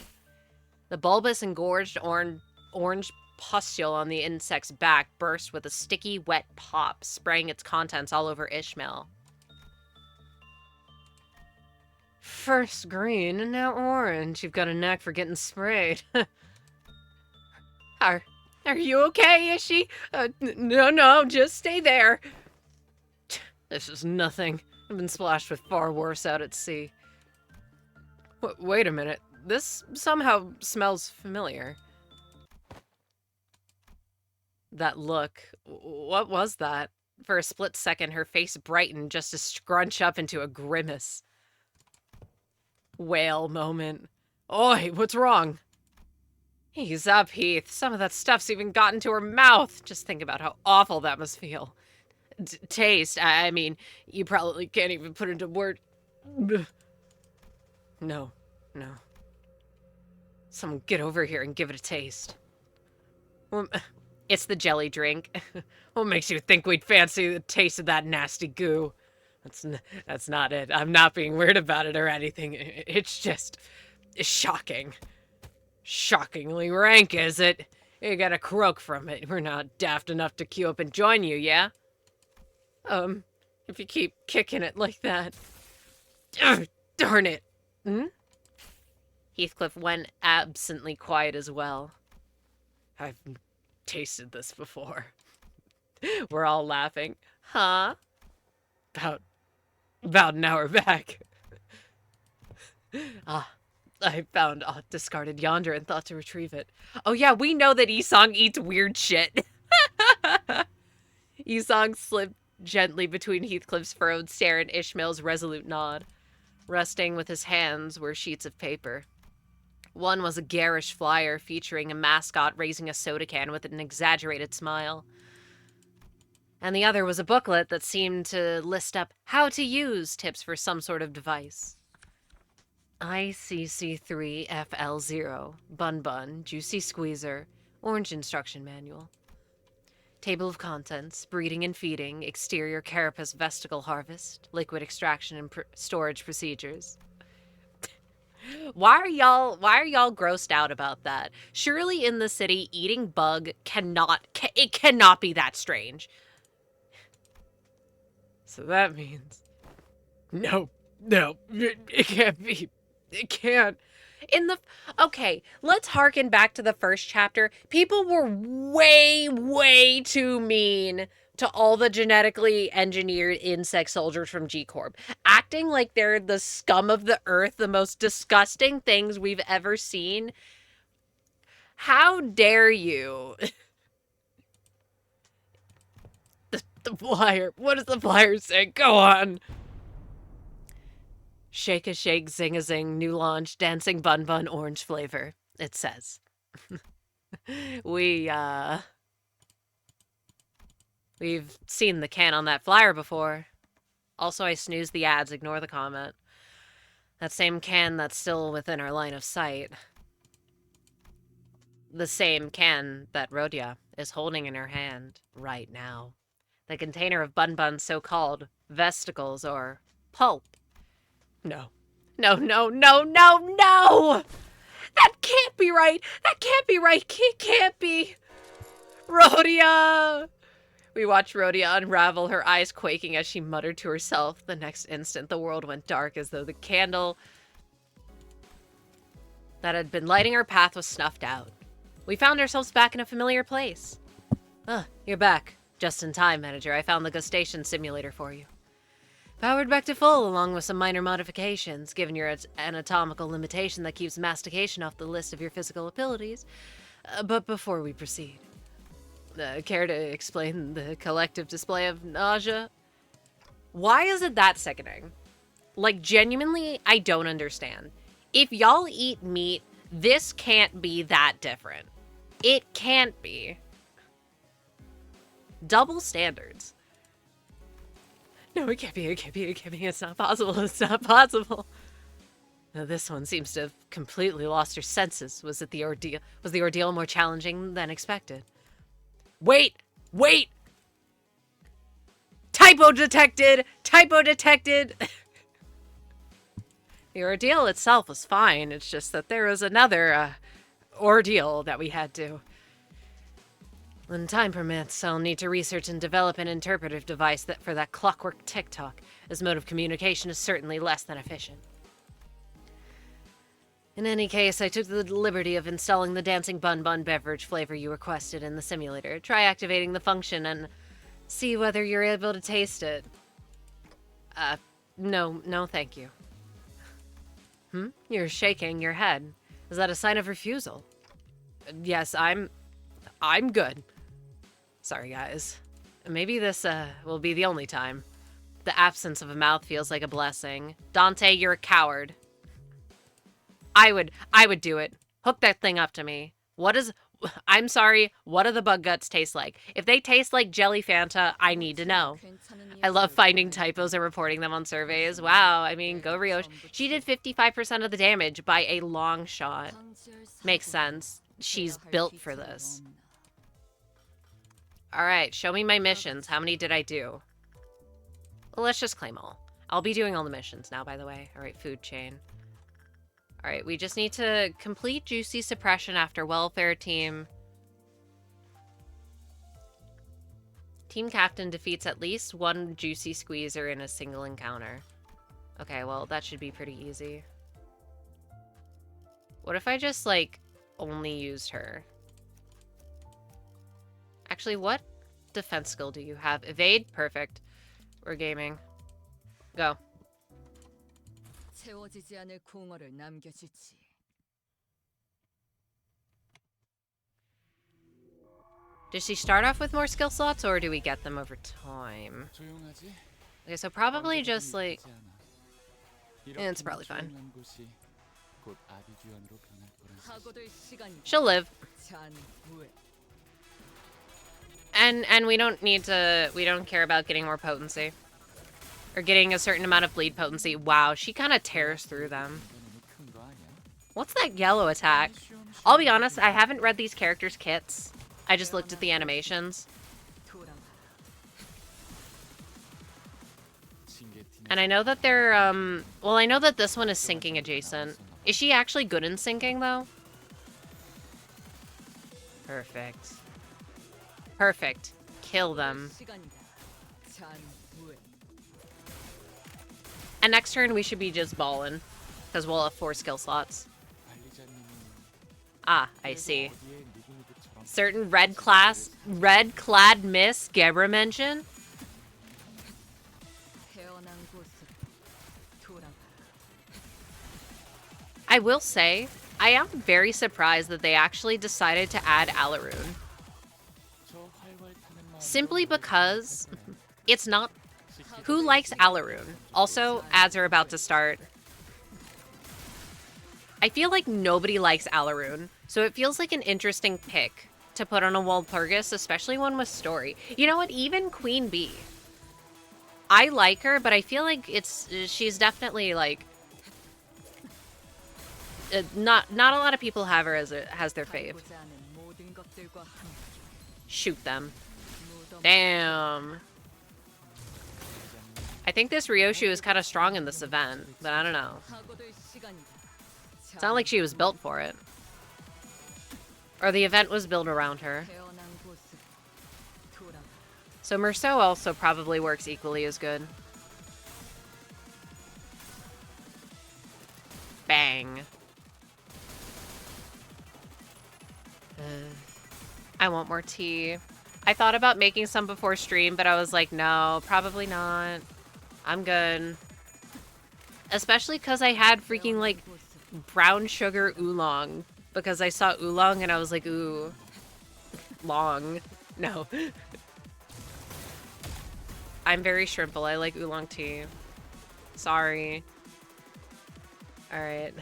The bulbous engorged orange pustule on the insect's back burst with a sticky, wet pop, spraying its contents all over Ishmael. First green and now orange. You've got a knack for getting sprayed. Are you okay, Ishi? No, just stay there. This is nothing. I've been splashed with far worse out at sea. Wait a minute. This somehow smells familiar. That look. What was that? For a split second, her face brightened just to scrunch up into a grimace. Whale moment. Oi, what's wrong? Ease up, Heath. Some of that stuff's even gotten to her mouth. Just think about how awful that must feel. Taste. I mean, you probably can't even put into words. No. Someone get over here and give it a taste. Well, it's the jelly drink. What makes you think we'd fancy the taste of that nasty goo? That's not it. I'm not being weird about it or anything. It's just shocking. Shockingly rank, is it? You got a croak from it. We're not daft enough to queue up and join you, yeah? If you keep kicking it like that. Darn it. Heathcliff went absently quiet as well. I've tasted this before. We're all laughing. Huh? About an hour back. I found discarded yonder and thought to retrieve it. Oh yeah, we know that Isong eats weird shit. Isong slipped gently between Heathcliff's furrowed stare and Ishmael's resolute nod. Resting with his hands were sheets of paper. One was a garish flyer featuring a mascot raising a soda can with an exaggerated smile. And the other was a booklet that seemed to list up how to use tips for some sort of device. ICC3FL0, Bun Bun, Juicy Squeezer, Orange Instruction Manual. Table of Contents, Breeding and Feeding, Exterior Carapace Vesicle Harvest, Liquid Extraction and Storage Procedures. Why are y'all grossed out about that? Surely in the city, eating bug cannot be that strange. So that means... No, it can't be. It can't. Okay, let's harken back to the first chapter. People were way too mean to all the genetically engineered insect soldiers from G-Corp, acting like they're the scum of the earth, the most disgusting things we've ever seen. How dare you? The flyer. What does the flyer say? Go on. Shake a shake, zing a zing, new launch, dancing bun bun, orange flavor. It says. We've seen the can on that flyer before. Also, I snoozed the ads, ignore the comment. That same can that's still within our line of sight. The same can that Rhodia is holding in her hand right now. The container of Bun Bun's so-called vesicles or pulp. No. No, no, no, no, no! That can't be right! That can't be right! It can't be! Rhodia! We watched Rhodia unravel, her eyes quaking as she muttered to herself. The next instant, the world went dark as though the candle that had been lighting our path was snuffed out. We found ourselves back in a familiar place. You're back. Just in time, manager. I found the gustation simulator for you. Powered back to full, along with some minor modifications, given your anatomical limitation that keeps mastication off the list of your physical abilities. But before we proceed, care to explain the collective display of nausea? Why is it that sickening? Like, genuinely, I don't understand. If y'all eat meat, this can't be that different. It can't be. Double standards. No, it can't be, it can't be, it can't be. It's not possible, it's not possible. Now, this one seems to have completely lost her senses. Was the ordeal more challenging than expected? Wait! Wait! Typo detected! Typo detected! The ordeal itself was fine. It's just that there was another, ordeal that we had to. When time permits, I'll need to research and develop an interpretive device for that clockwork tick-tock, as mode of communication is certainly less than efficient. In any case, I took the liberty of installing the dancing bun beverage flavor you requested in the simulator. Try activating the function and see whether you're able to taste it. No, thank you. You're shaking your head. Is that a sign of refusal? Yes, I'm good. Sorry, guys. Maybe this, will be the only time. The absence of a mouth feels like a blessing. Dante, you're a coward. I would do it. Hook that thing up to me. I'm sorry, what do the bug guts taste like? If they taste like jelly Fanta, I need to know. I love finding typos and reporting them on surveys. Wow, I mean, go Ryosh. She did 55% of the damage by a long shot. Makes sense. She's built for this. Alright, show me my missions. How many did I do? Well, let's just claim all. I'll be doing all the missions now, by the way. Alright, food chain. Alright, we just need to complete Juicy Suppression after Welfare Team. Team Captain defeats at least one Juicy Squeezer in a single encounter. Okay, well, that should be pretty easy. What if I just, like, only used her? Actually, what defense skill do you have? Evade? Perfect. We're gaming. Go. Does she start off with more skill slots, or do we get them over time? Okay, so probably just, like... it's probably fine. She'll live. And we don't need to... We don't care about getting more potency. Or getting a certain amount of bleed potency. Wow, she kind of tears through them. What's that yellow attack? I'll be honest, I haven't read these characters' kits. I just looked at the animations. And I know that they're, well, I know that this one is sinking adjacent. Is she actually good in sinking, though? Perfect. Perfect. Kill them. And next turn, we should be just ballin'. Because we'll have 4 skill slots. Ah, I see. Certain red-clad Miss Gebra mention? I will say, I am very surprised that they actually decided to add Alaroon. Simply because it's not... Who likes Alaroon? Also, ads are about to start. I feel like nobody likes Alaroon, so it feels like an interesting pick to put on a Walpurgis, especially one with story. You know what? Even Queen Bee. I like her, but I feel like she's definitely, like... not a lot of people have her as their fave. Shoot them. Damn. I think this Ryoshu is kind of strong in this event, but I don't know. It's not like she was built for it. Or the event was built around her. So Merceau also probably works equally as good. Bang. I want more tea. I thought about making some before stream, but I was like, no, probably not. I'm good. Especially because I had freaking, like, brown sugar oolong. Because I saw oolong and I was like, ooh. Long. No. I'm very shrimple. I like oolong tea. Sorry. Alright.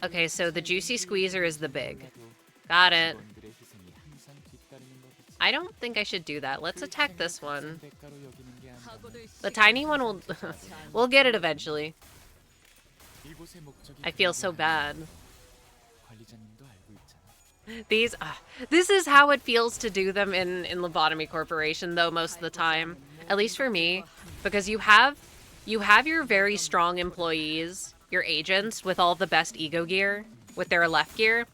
Okay, so the juicy squeezer is the big. Got it. I don't think I should do that. Let's attack this one. The tiny one will... we'll get it eventually. I feel so bad. These... this is how it feels to do them in Lobotomy Corporation, though, most of the time. At least for me. Because you have your very strong employees, your agents, with all the best ego gear, with their left gear.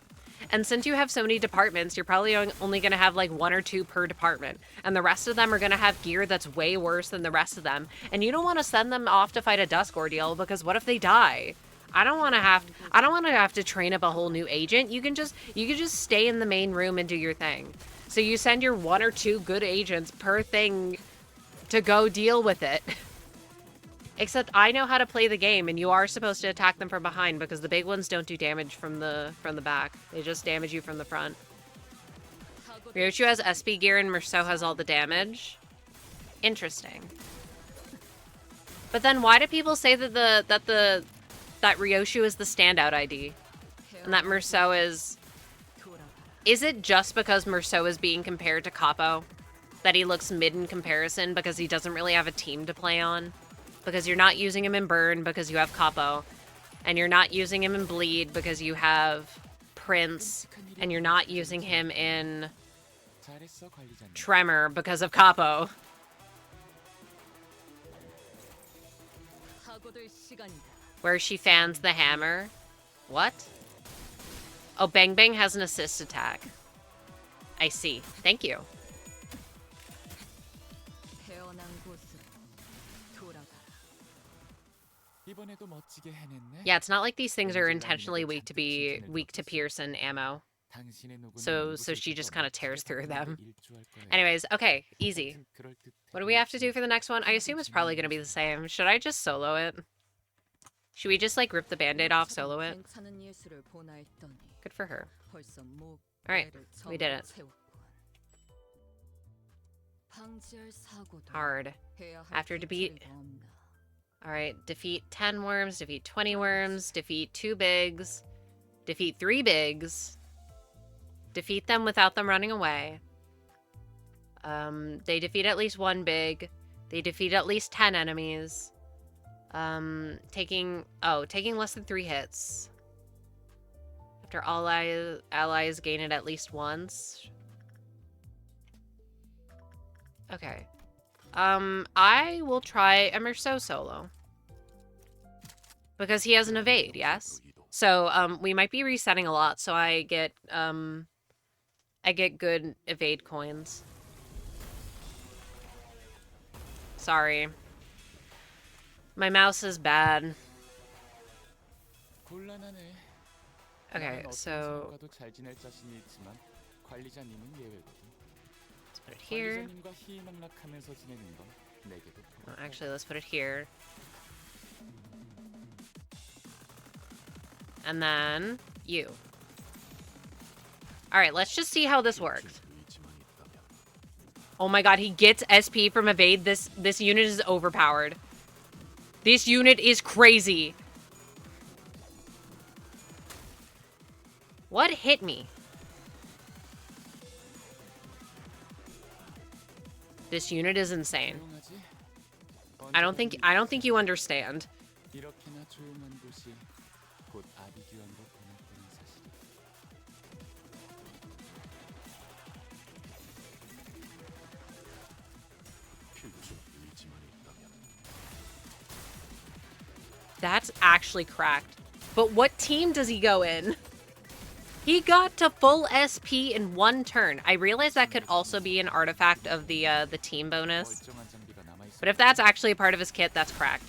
And since you have so many departments, you're probably only going to have like 1 or 2 per department. And the rest of them are going to have gear that's way worse than the rest of them. And you don't want to send them off to fight a Dusk Ordeal, because what if they die? I don't want to have to train up a whole new agent. You can just stay in the main room and do your thing. So you send your 1 or 2 good agents per thing to go deal with it. Except I know how to play the game, and you are supposed to attack them from behind, because the big ones don't do damage from the back. They just damage you from the front. Ryoshu has SP gear and Merceau has all the damage. Interesting. But then why do people say that that Ryoshu is the standout ID? And that Merceau is... Is it just because Merceau is being compared to Capo? That he looks mid in comparison because he doesn't really have a team to play on? Because you're not using him in Burn because you have Capo. And you're not using him in Bleed because you have Prince. And you're not using him in Tremor because of Capo. Where she fans the hammer. What? Oh, Bang Bang has an assist attack. I see. Thank you. Yeah, it's not like these things are intentionally weak to pierce and ammo. So she just kind of tears through them. Anyways, okay, easy. What do we have to do for the next one? I assume it's probably going to be the same. Should I just solo it? Should we just, like, rip the band-aid off, solo it? Good for her. Alright, we did it. Hard. After defeat... Alright, defeat 10 worms, defeat 20 worms, defeat 2 bigs, defeat 3 bigs, defeat them without them running away. They defeat at least 1 big, they defeat at least 10 enemies, taking less than 3 hits. After all allies gain it at least once. Okay. I will try a Merceau solo. Because he has an evade, yes? So, we might be resetting a lot, so I get good evade coins. Sorry. My mouse is bad. Okay, so... Let's put it here. Well, actually, let's put it here. And then you. Alright, let's just see how this works. Oh my god, he gets SP from evade. This unit is overpowered. This unit is crazy. What hit me? This unit is insane. I don't think you understand. That's actually cracked. But what team does he go in? He got to full SP in one turn. I realize that could also be an artifact of the team bonus. But if that's actually a part of his kit, that's cracked.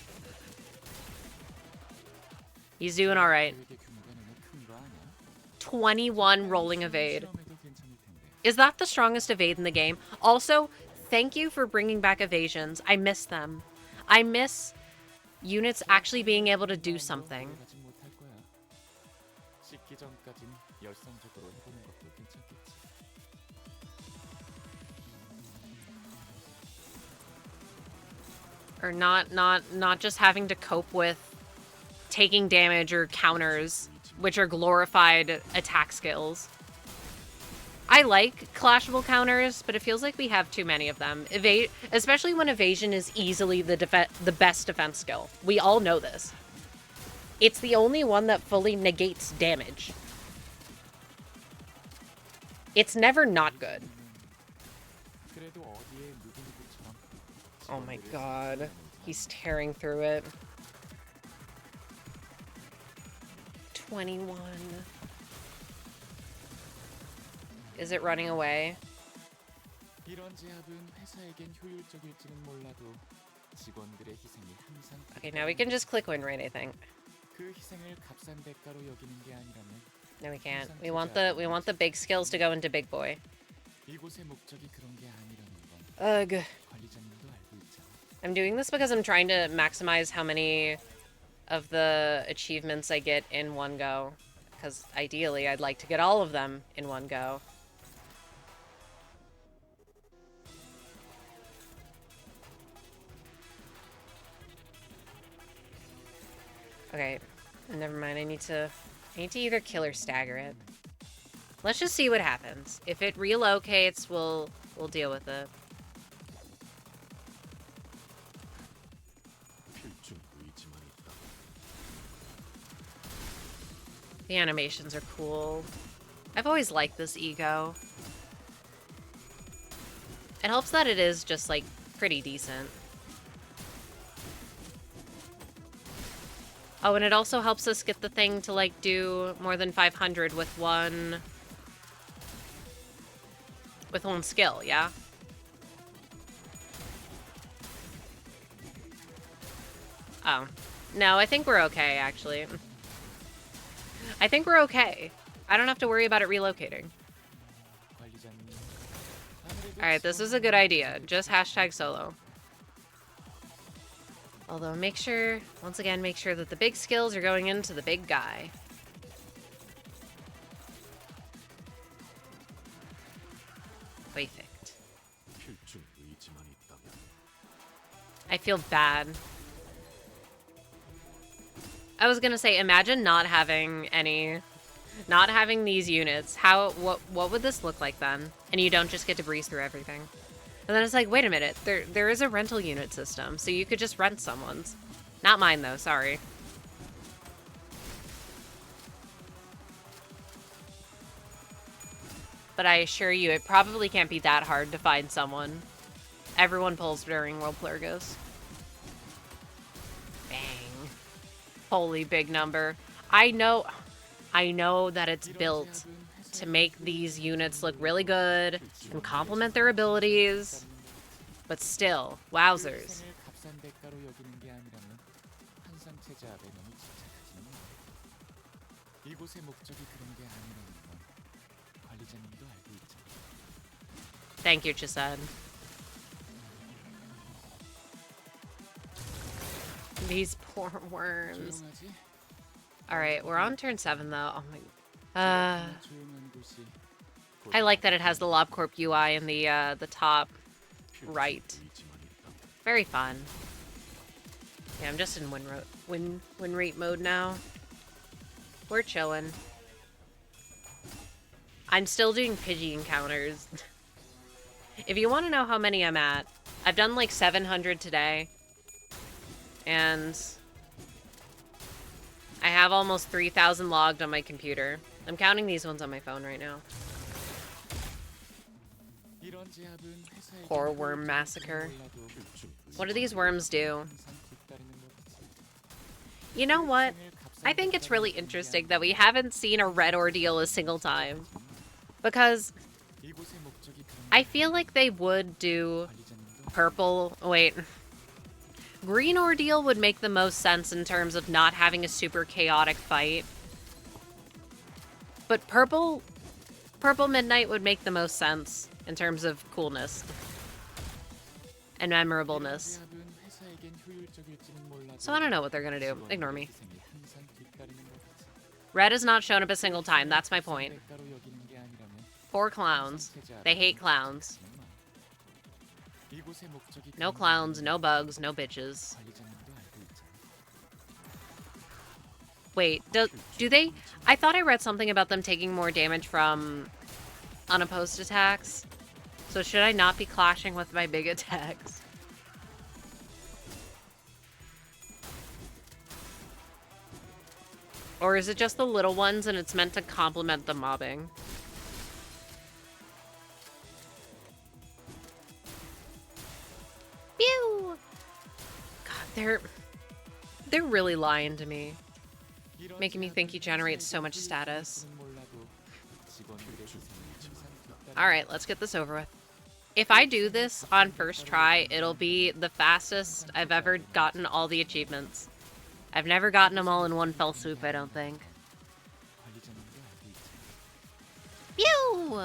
He's doing all right. 21 rolling evade. Is that the strongest evade in the game? Also, thank you for bringing back evasions. I miss them. I miss units actually being able to do something. Or not just having to cope with taking damage or counters, which are glorified attack skills. I like clashable counters, but it feels like we have too many of them. Especially when evasion is easily the best defense skill. We all know this. It's the only one that fully negates damage. It's never not good. Oh my god. He's tearing through it. 21. Is it running away? Okay, now we can just click win rate, I think. No, we can't. We want the big skills to go into big boy. Ugh. I'm doing this because I'm trying to maximize how many of the achievements I get in one go. Because ideally, I'd like to get all of them in one go. Okay, never mind. I need to either kill or stagger it. Let's just see what happens. If it relocates, we'll deal with it. The animations are cool. I've always liked this ego. It helps that it is just, like, pretty decent. Oh, and it also helps us get the thing to, like, do more than 500 with one skill, yeah? Oh. No, I think we're okay, actually. I think we're okay. I don't have to worry about it relocating. Alright, this is a good idea. Just hashtag solo. Although make sure, once again, make sure that the big skills are going into the big guy. Perfect. I feel bad. I was gonna say, imagine not having these units. What would this look like then? And you don't just get to breeze through everything. And then it's like, wait a minute, there is a rental unit system, so you could just rent someone's. Not mine though, sorry. But I assure you, it probably can't be that hard to find someone. Everyone pulls during World Plurgos. Bang. Holy big number. I know that it's built to make these units look really good and complement their abilities, but still, wowzers. Thank you, Chesed. These poor worms. Alright, we're on turn 7 though. Oh my... I like that it has the LobCorp UI in the top right. Very fun. Yeah, I'm just in win rate mode now. We're chilling. I'm still doing Pidgey encounters. If you want to know how many I'm at, I've done like 700 today. And I have almost 3,000 logged on my computer. I'm counting these ones on my phone right now. Poor worm massacre. What do these worms do? You know what? I think it's really interesting that we haven't seen a red ordeal a single time. Because I feel like they would do purple... Wait. Green ordeal would make the most sense in terms of not having a super chaotic fight. But purple midnight would make the most sense in terms of coolness and memorableness. So I don't know what they're gonna do. Ignore me. Red has not shown up a single time. That's my point. Poor clowns. They hate clowns. No clowns, no bugs, no bitches. Wait, do they... I thought I read something about them taking more damage from unopposed attacks. So should I not be clashing with my big attacks? Or is it just the little ones and it's meant to complement the mobbing? Pew! God, they're really lying to me. Making me think he generates so much status. Alright, let's get this over with. If I do this on first try, it'll be the fastest I've ever gotten all the achievements. I've never gotten them all in one fell swoop, I don't think. Pew!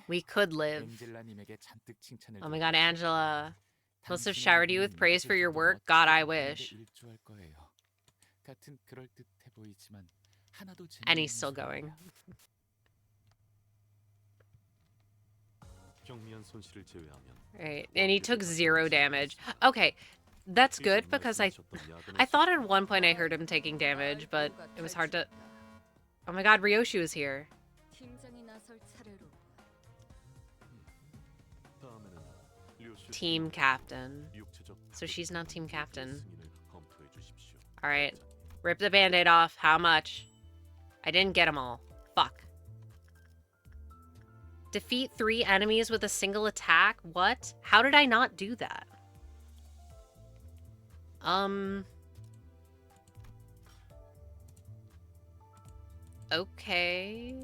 We could live. Oh my god, Angela. Must have showered you with praise for your work. God, I wish. And he's still going. Right, and he took 0 damage. Okay, that's good because I thought at one point I heard him taking damage, but it was hard to... Oh my god, Ryoshi is here. Team captain. So she's not team captain. Alright. Rip the band-aid off. How much? I didn't get them all. Fuck. Defeat 3 enemies with a single attack? What? How did I not do that? Okay.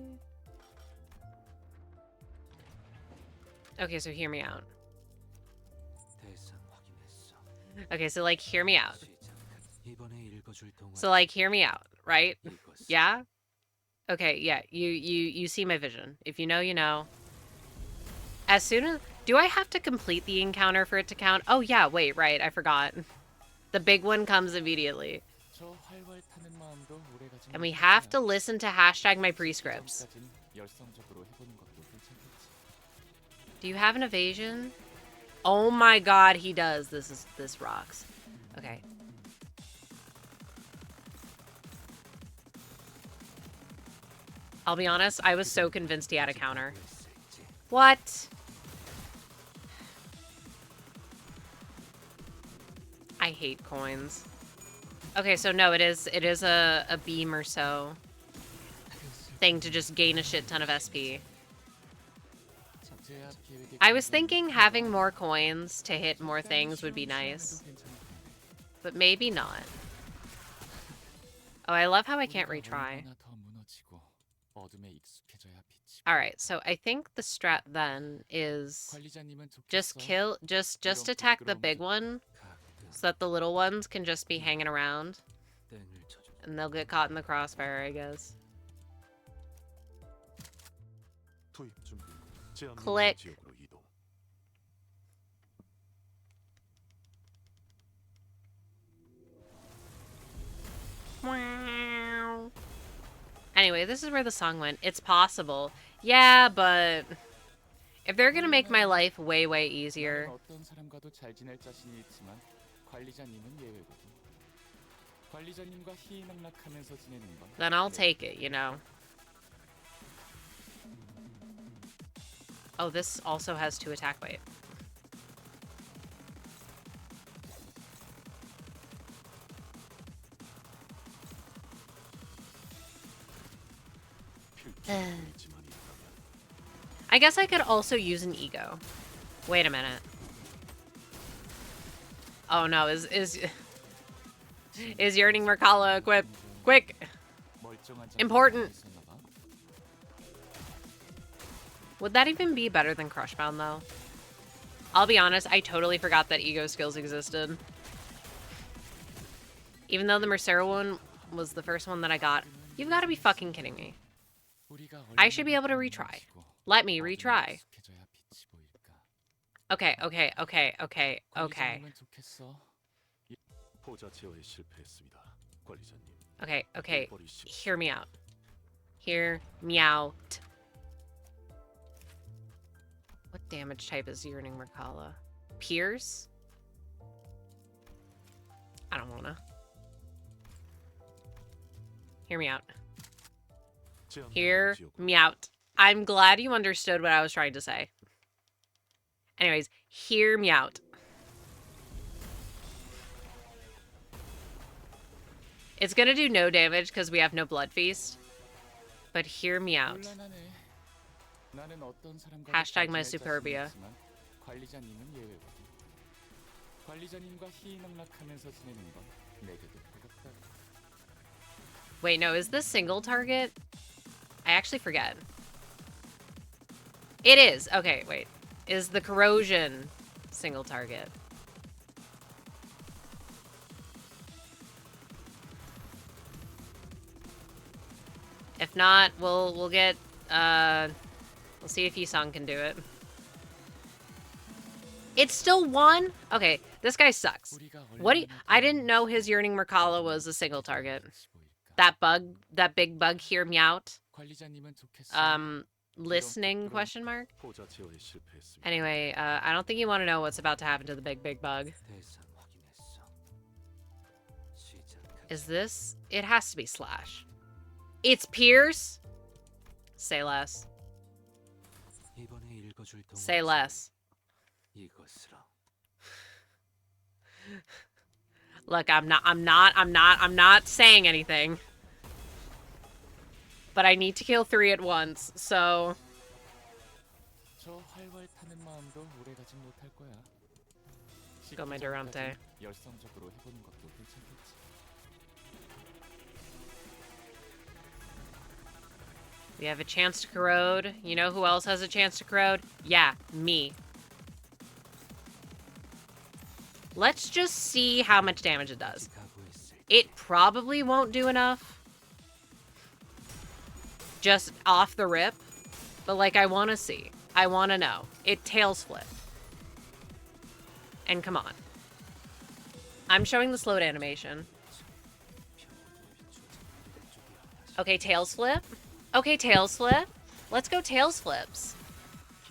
Okay, so hear me out. Okay, so like, hear me out. So like, hear me out, right? Yeah? Okay, yeah, you see my vision. If you know, you know. As soon as... Do I have to complete the encounter for it to count? Oh yeah, wait, right, I forgot. The big one comes immediately. And we have to listen to hashtag my prescripts. Do you have an evasion? Oh my god, he does. This rocks. Okay. I'll be honest, I was so convinced he had a counter. What? I hate coins. Okay, so no, it is a beam or so thing to just gain a shit ton of SP. I was thinking having more coins to hit more things would be nice. But maybe not. Oh, I love how I can't retry. Alright, so I think the strat then is just attack the big one so that the little ones can just be hanging around. And they'll get caught in the crossfire, I guess. Click. Anyway, this is where the song went. It's possible. Yeah, but if they're gonna make my life way, way easier, then I'll take it, you know. Oh, this also has 2 attack weight. I guess I could also use an ego. Wait a minute. Oh no, Is Yearning Merkala equipped? Quick! Important! Would that even be better than Crushbound, though? I'll be honest, I totally forgot that ego skills existed. Even though the Mercero one was the first one that I got. You've got to be fucking kidding me. I should be able to retry. Let me retry. Okay. Okay. Hear me out. Hear me out. What damage type is Yearning Merkala? Pierce? I don't wanna. Hear me out. Hear me out. I'm glad you understood what I was trying to say. Anyways, hear me out. It's gonna do no damage because we have no Blood Feast. But hear me out. Hashtag my Superbia. Wait, no, is this single target? I actually forget. It is. Okay, wait. Is the corrosion single target? If not, we'll get we'll see if Yisong can do it. It's still one? Okay, this guy sucks. I didn't know his Yearning Merkala was a single target. That bug, that big bug, hear me out. Listening, question mark? Anyway, I don't think you want to know what's about to happen to the big bug. Is this? It has to be Slash. It's Pierce? Say less. Say less. Look, I'm not saying anything. But I need to kill 3 at once, so... Go my Durante. We have a chance to corrode. You know who else has a chance to corrode? Yeah, me. Let's just see how much damage it does. It probably won't do enough. Just off the rip. But, like, I want to see. I want to know. It tails flip. And come on. I'm showing the slowed animation. Okay, tails flip. Okay, tails flip. Let's go tails flips.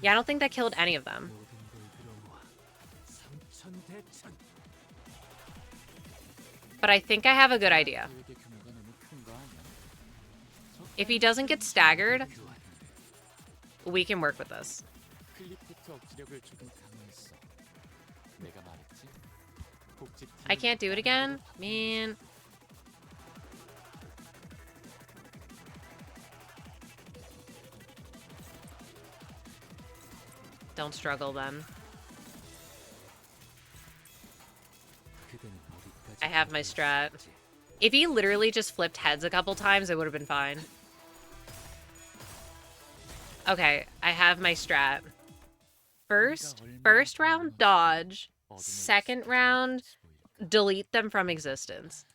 Yeah, I don't think that killed any of them. But I think I have a good idea. If he doesn't get staggered, we can work with this. I can't do it again? Man. Don't struggle then. I have my strat. If he literally just flipped heads a couple times, it would have been fine. Okay, I have my strat. First round, dodge. Second round, delete them from existence.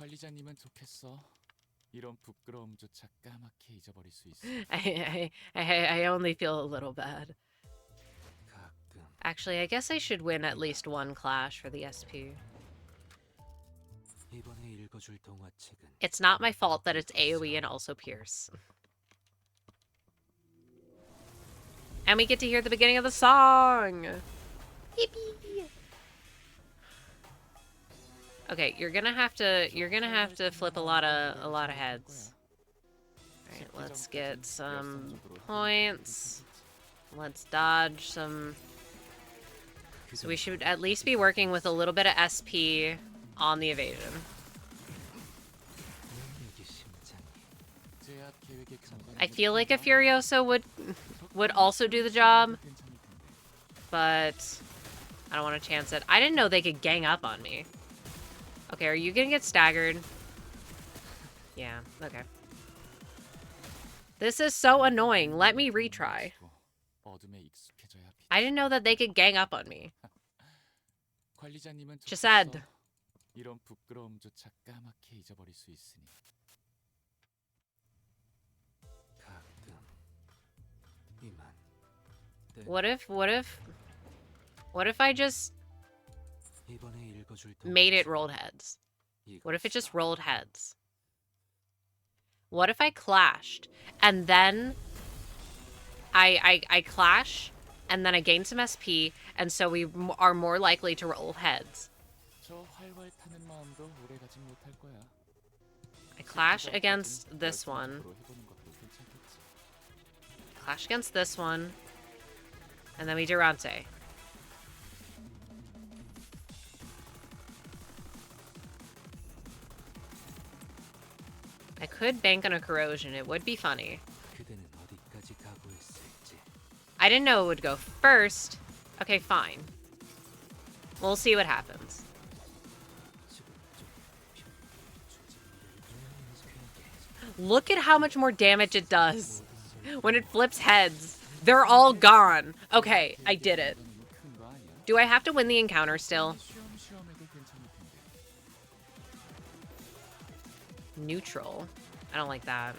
I only feel a little bad. Actually, I guess I should win at least one clash for the SP. It's not my fault that it's AoE and also Pierce. And we get to hear the beginning of the song! Yippee! Okay, you're gonna have to flip a lot of heads. Alright, let's get some points. Let's dodge some. So we should at least be working with a little bit of SP on the evasion. I feel like a Furiosa would also do the job, but I don't want to chance it. I didn't know they could gang up on me. Okay, are you gonna get staggered? Yeah, okay. This is so annoying. Let me retry. I didn't know that they could gang up on me. Chesed. What if I just made it rolled heads? What if it just rolled heads? What if I clashed and then I clash and then I gain some SP and so we are more likely to roll heads? I clash against this one. Clash against this one. And then we Durante. I could bank on a corrosion. It would be funny. I didn't know it would go first. Okay, fine. We'll see what happens. Look at how much more damage it does when it flips heads. They're all gone. Okay, I did it. Do I have to win the encounter still? Neutral. I don't like that.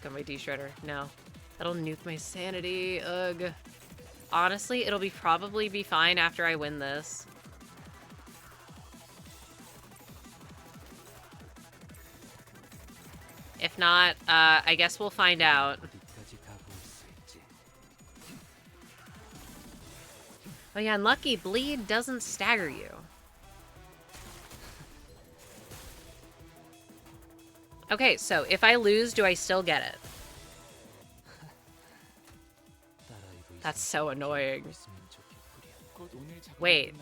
Got my D-Shredder. No. That'll nuke my sanity. Ugh. Honestly, it'll probably be fine after I win this. If not, I guess we'll find out. Oh yeah, unlucky. Bleed doesn't stagger you. Okay, so if I lose, do I still get it? That's so annoying. Wait.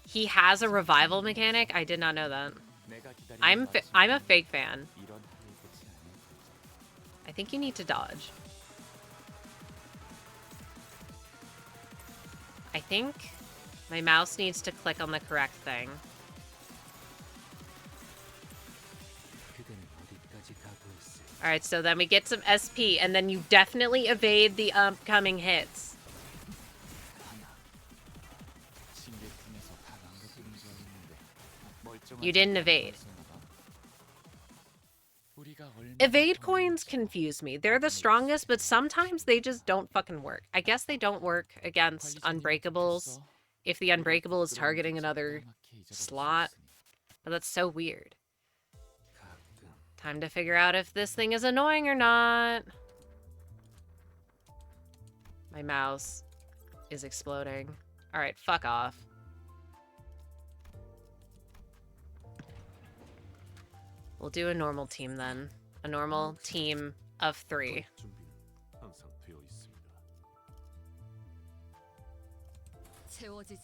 He has a revival mechanic? I did not know that. I'm a fake fan. I think you need to dodge. I think my mouse needs to click on the correct thing. Alright, so then we get some SP, and then you definitely evade the upcoming hits. You didn't evade. Evade coins confuse me. They're the strongest, but sometimes they just don't fucking work. I guess they don't work against unbreakables if the unbreakable is targeting another slot. But that's so weird. Time to figure out if this thing is annoying or not. My mouse is exploding. Alright, fuck off. We'll do a normal team then. A normal team of 3.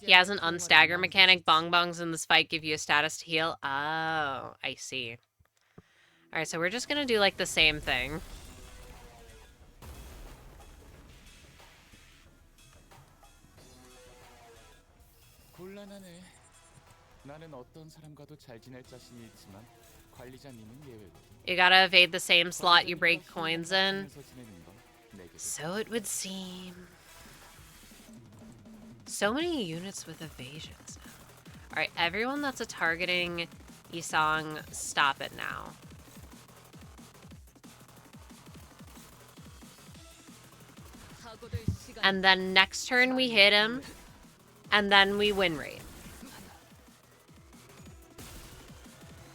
He has an unstagger mechanic. Bong bongs in this fight give you a status to heal. Oh, I see. Alright, so we're just gonna do like the same thing. You gotta evade the same slot you break coins in. So it would seem. So many units with evasions now. Alright, everyone that's a targeting Isang, stop it now. And then next turn we hit him. And then we win rate.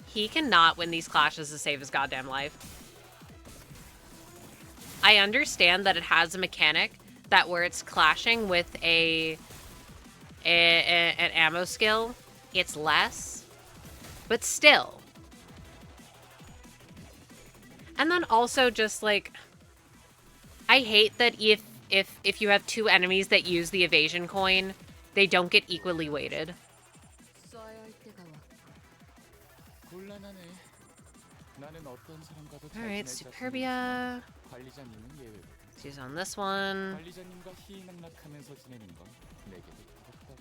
He cannot win these clashes to save his goddamn life. I understand that it has a mechanic that where it's clashing with an ammo skill, it's less. But still. And then also just like, I hate that if you have 2 enemies that use the evasion coin, they don't get equally weighted. Alright, Superbia. She's on this one. 관리자님과 희희낙낙하면서 지내는 건 내게도 부럽다.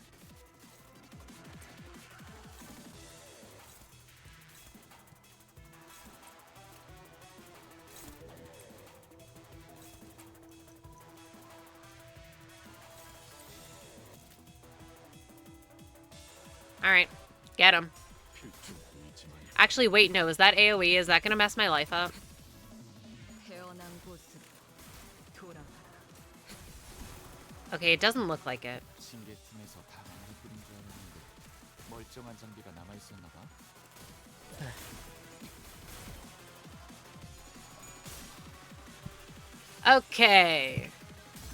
Alright, get him. Actually, wait, no, is that AoE? Is that gonna mess my life up? Okay, it doesn't look like it. 징계팀에서 다 망가뜨린 줄 알았는데 멀쩡한 장비가 남아있었나 봐. Okay.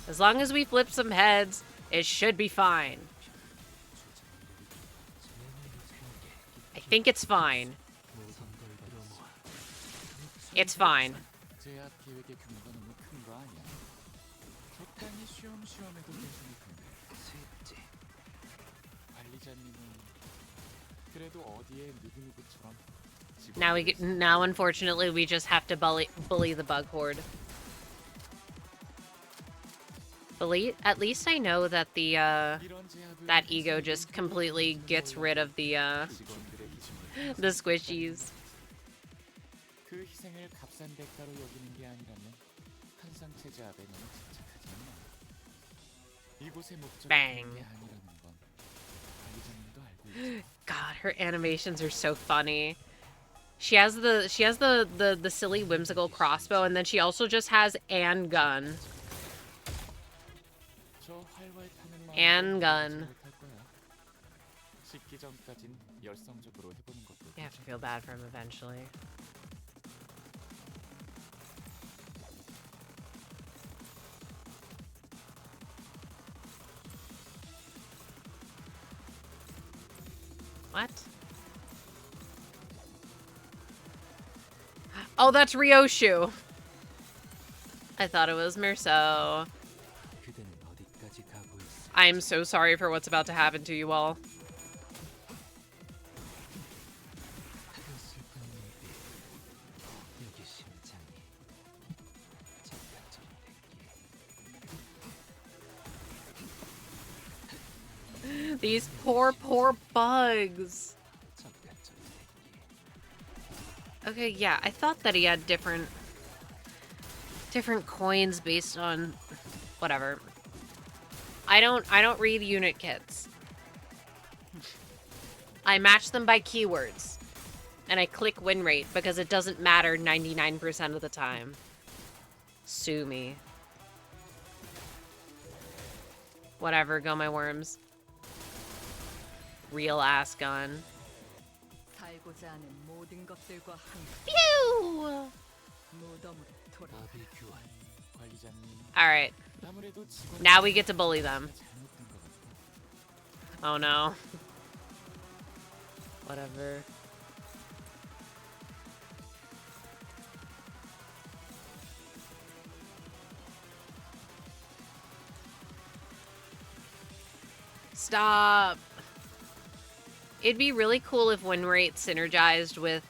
As long as we flip some heads, it should be fine. I think it's fine. It's fine. 제약 계획의 규모가 너무 큰 거 아니야? 적당히 쉬엄쉬엄해도 괜찮을 텐데. 관리자님은 그래도 어디에 누구누구처럼 Now unfortunately we just have to bully the bug horde. At least I know that that ego just completely gets rid of the squishies. 그 희생을 값싼 대가로 여기는 게 아니라면 한상 체제 앞에 너무 집착하지 않나. 이곳의 목적이 Bang. 그게 아니라는 건 관리자님도 알고 있죠. God, her animations are so funny. She has the silly whimsical crossbow, and then she also just has and gun. 저 활활 타는 마음으로 And gun. 못할 거야. 식기 전까진 열성적으로 해보는 것도 You have to feel bad for him eventually. What? Oh, that's Ryoshu. I thought it was Mirso. 그대는 어디까지 가고 있어? I am so sorry for what's about to happen to you all. 여기 심장이 잠깐처럼 땡기. These poor bugs. Okay, yeah, I thought that he had different coins based on whatever. I don't read unit kits. I match them by keywords. And I click win rate because it doesn't matter 99% of the time. Sue me. Whatever, go my worms. Real ass gun. Phew! Alright. Now we get to bully them. Oh no. Whatever. Stop. It'd be really cool if win rate synergized with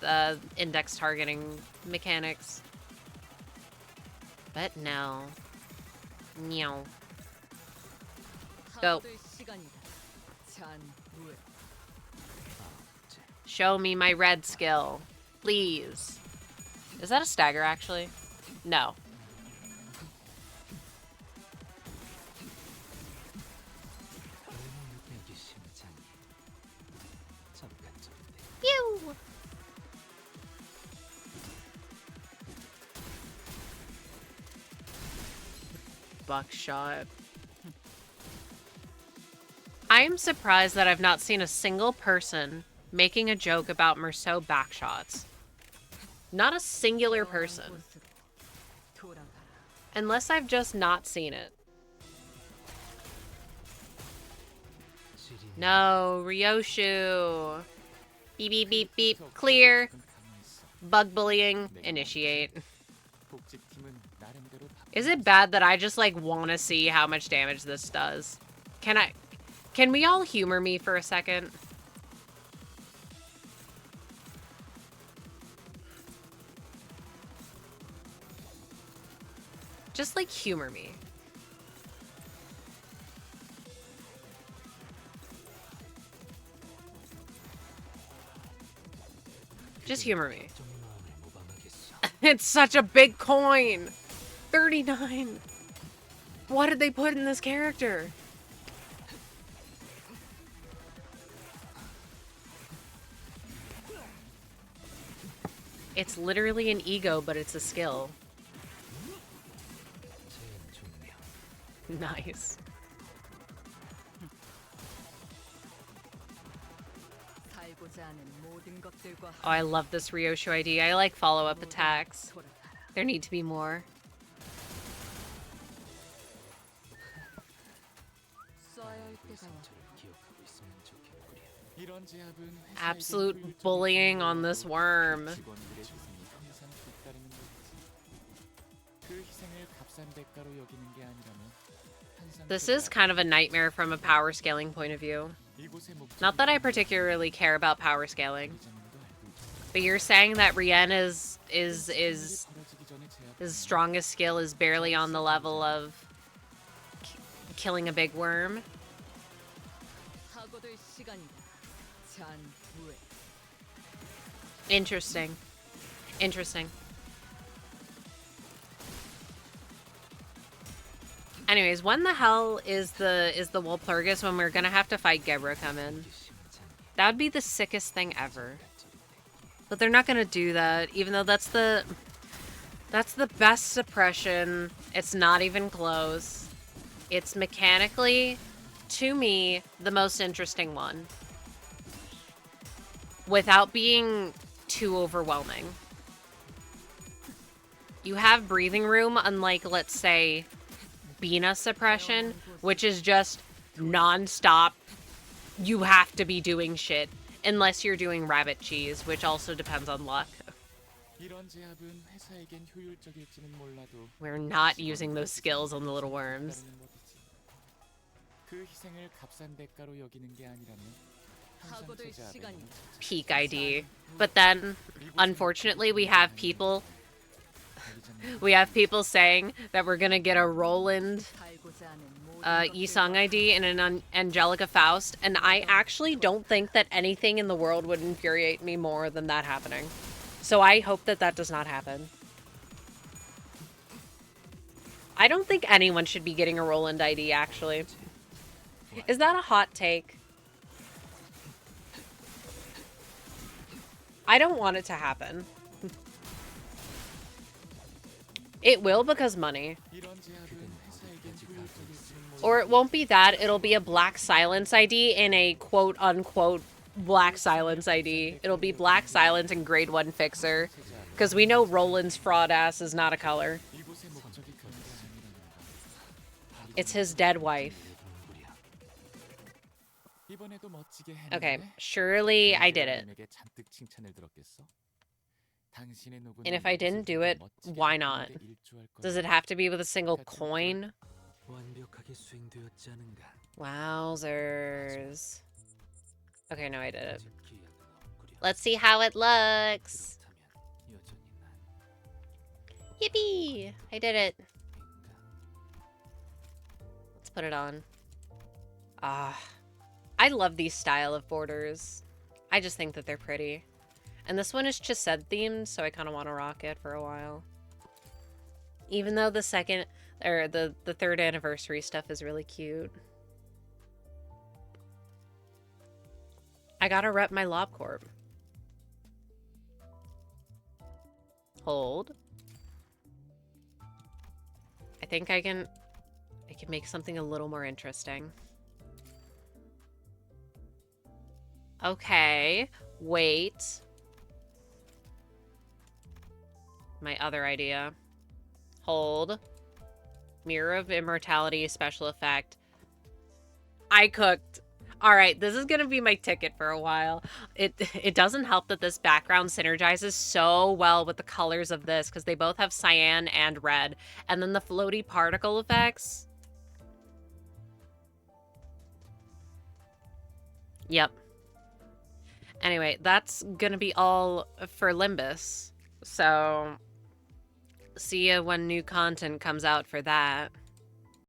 index targeting mechanics. But no. No. Go. Show me my red skill. Please. Is that a stagger, actually? No. Pew! Buckshot. I'm surprised that I've not seen a single person making a joke about Merceau backshots. Not a singular person. Unless I've just not seen it. No, Ryoshu. Beep, beep, beep, beep. Clear. Bug bullying. Initiate. Is it bad that I just, like, want to see how much damage this does? Can we all humor me for a second? Just, like, humor me. Just humor me. It's such a big coin! 39! What did they put in this character? It's literally an ego, but it's a skill. Nice. Oh, I love this Ryoshu ID. I like follow-up attacks. There need to be more. Absolute bullying on this worm. This is kind of a nightmare from a power scaling point of view. Not that I particularly care about power scaling. But you're saying that Rien is his strongest skill is barely on the level of killing a big worm? Interesting. Interesting. Anyways, when the hell is the Walpurgis when we're gonna have to fight Gebra come in? That would be the sickest thing ever. But they're not gonna do that, even though that's the best suppression. It's not even close. It's mechanically, to me, the most interesting one. Without being too overwhelming. You have breathing room, unlike, let's say, Bina suppression, which is just non-stop. You have to be doing shit. Unless you're doing rabbit cheese, which also depends on luck. We're not using those skills on the little worms. Peak ID. But then, unfortunately, we have people saying that we're gonna get a Roland Yisung ID and an Angelica Faust, and I actually don't think that anything in the world would infuriate me more than that happening. So I hope that that does not happen. I don't think anyone should be getting a Roland ID, actually. Is that a hot take? I don't want it to happen. It will because money. Or it won't be that, it'll be a Black Silence ID and a quote-unquote Black Silence ID. It'll be Black Silence and Grade 1 Fixer. Because we know Roland's fraud ass is not a color. It's his dead wife. Okay, surely I did it. And if I didn't do it, why not? Does it have to be with a single coin? Wowzers. Okay, no, I did it. Let's see how it looks. Yippee! I did it. Let's put it on. Ah. I love these style of borders. I just think that they're pretty. And this one is Chesed themed, so I kind of want to rock it for a while. Even though the second, or the third anniversary stuff is really cute. I gotta rep my LobCorp. Hold. I think I can make something a little more interesting. Okay, wait. My other idea. Hold. Mirror of Immortality special effect. I cooked. All right, this is gonna be my ticket for a while. It doesn't help that this background synergizes so well with the colors of this because they both have cyan and red. And then the floaty particle effects. Yep. Anyway, that's gonna be all for Limbus. So See ya when new content comes out for that.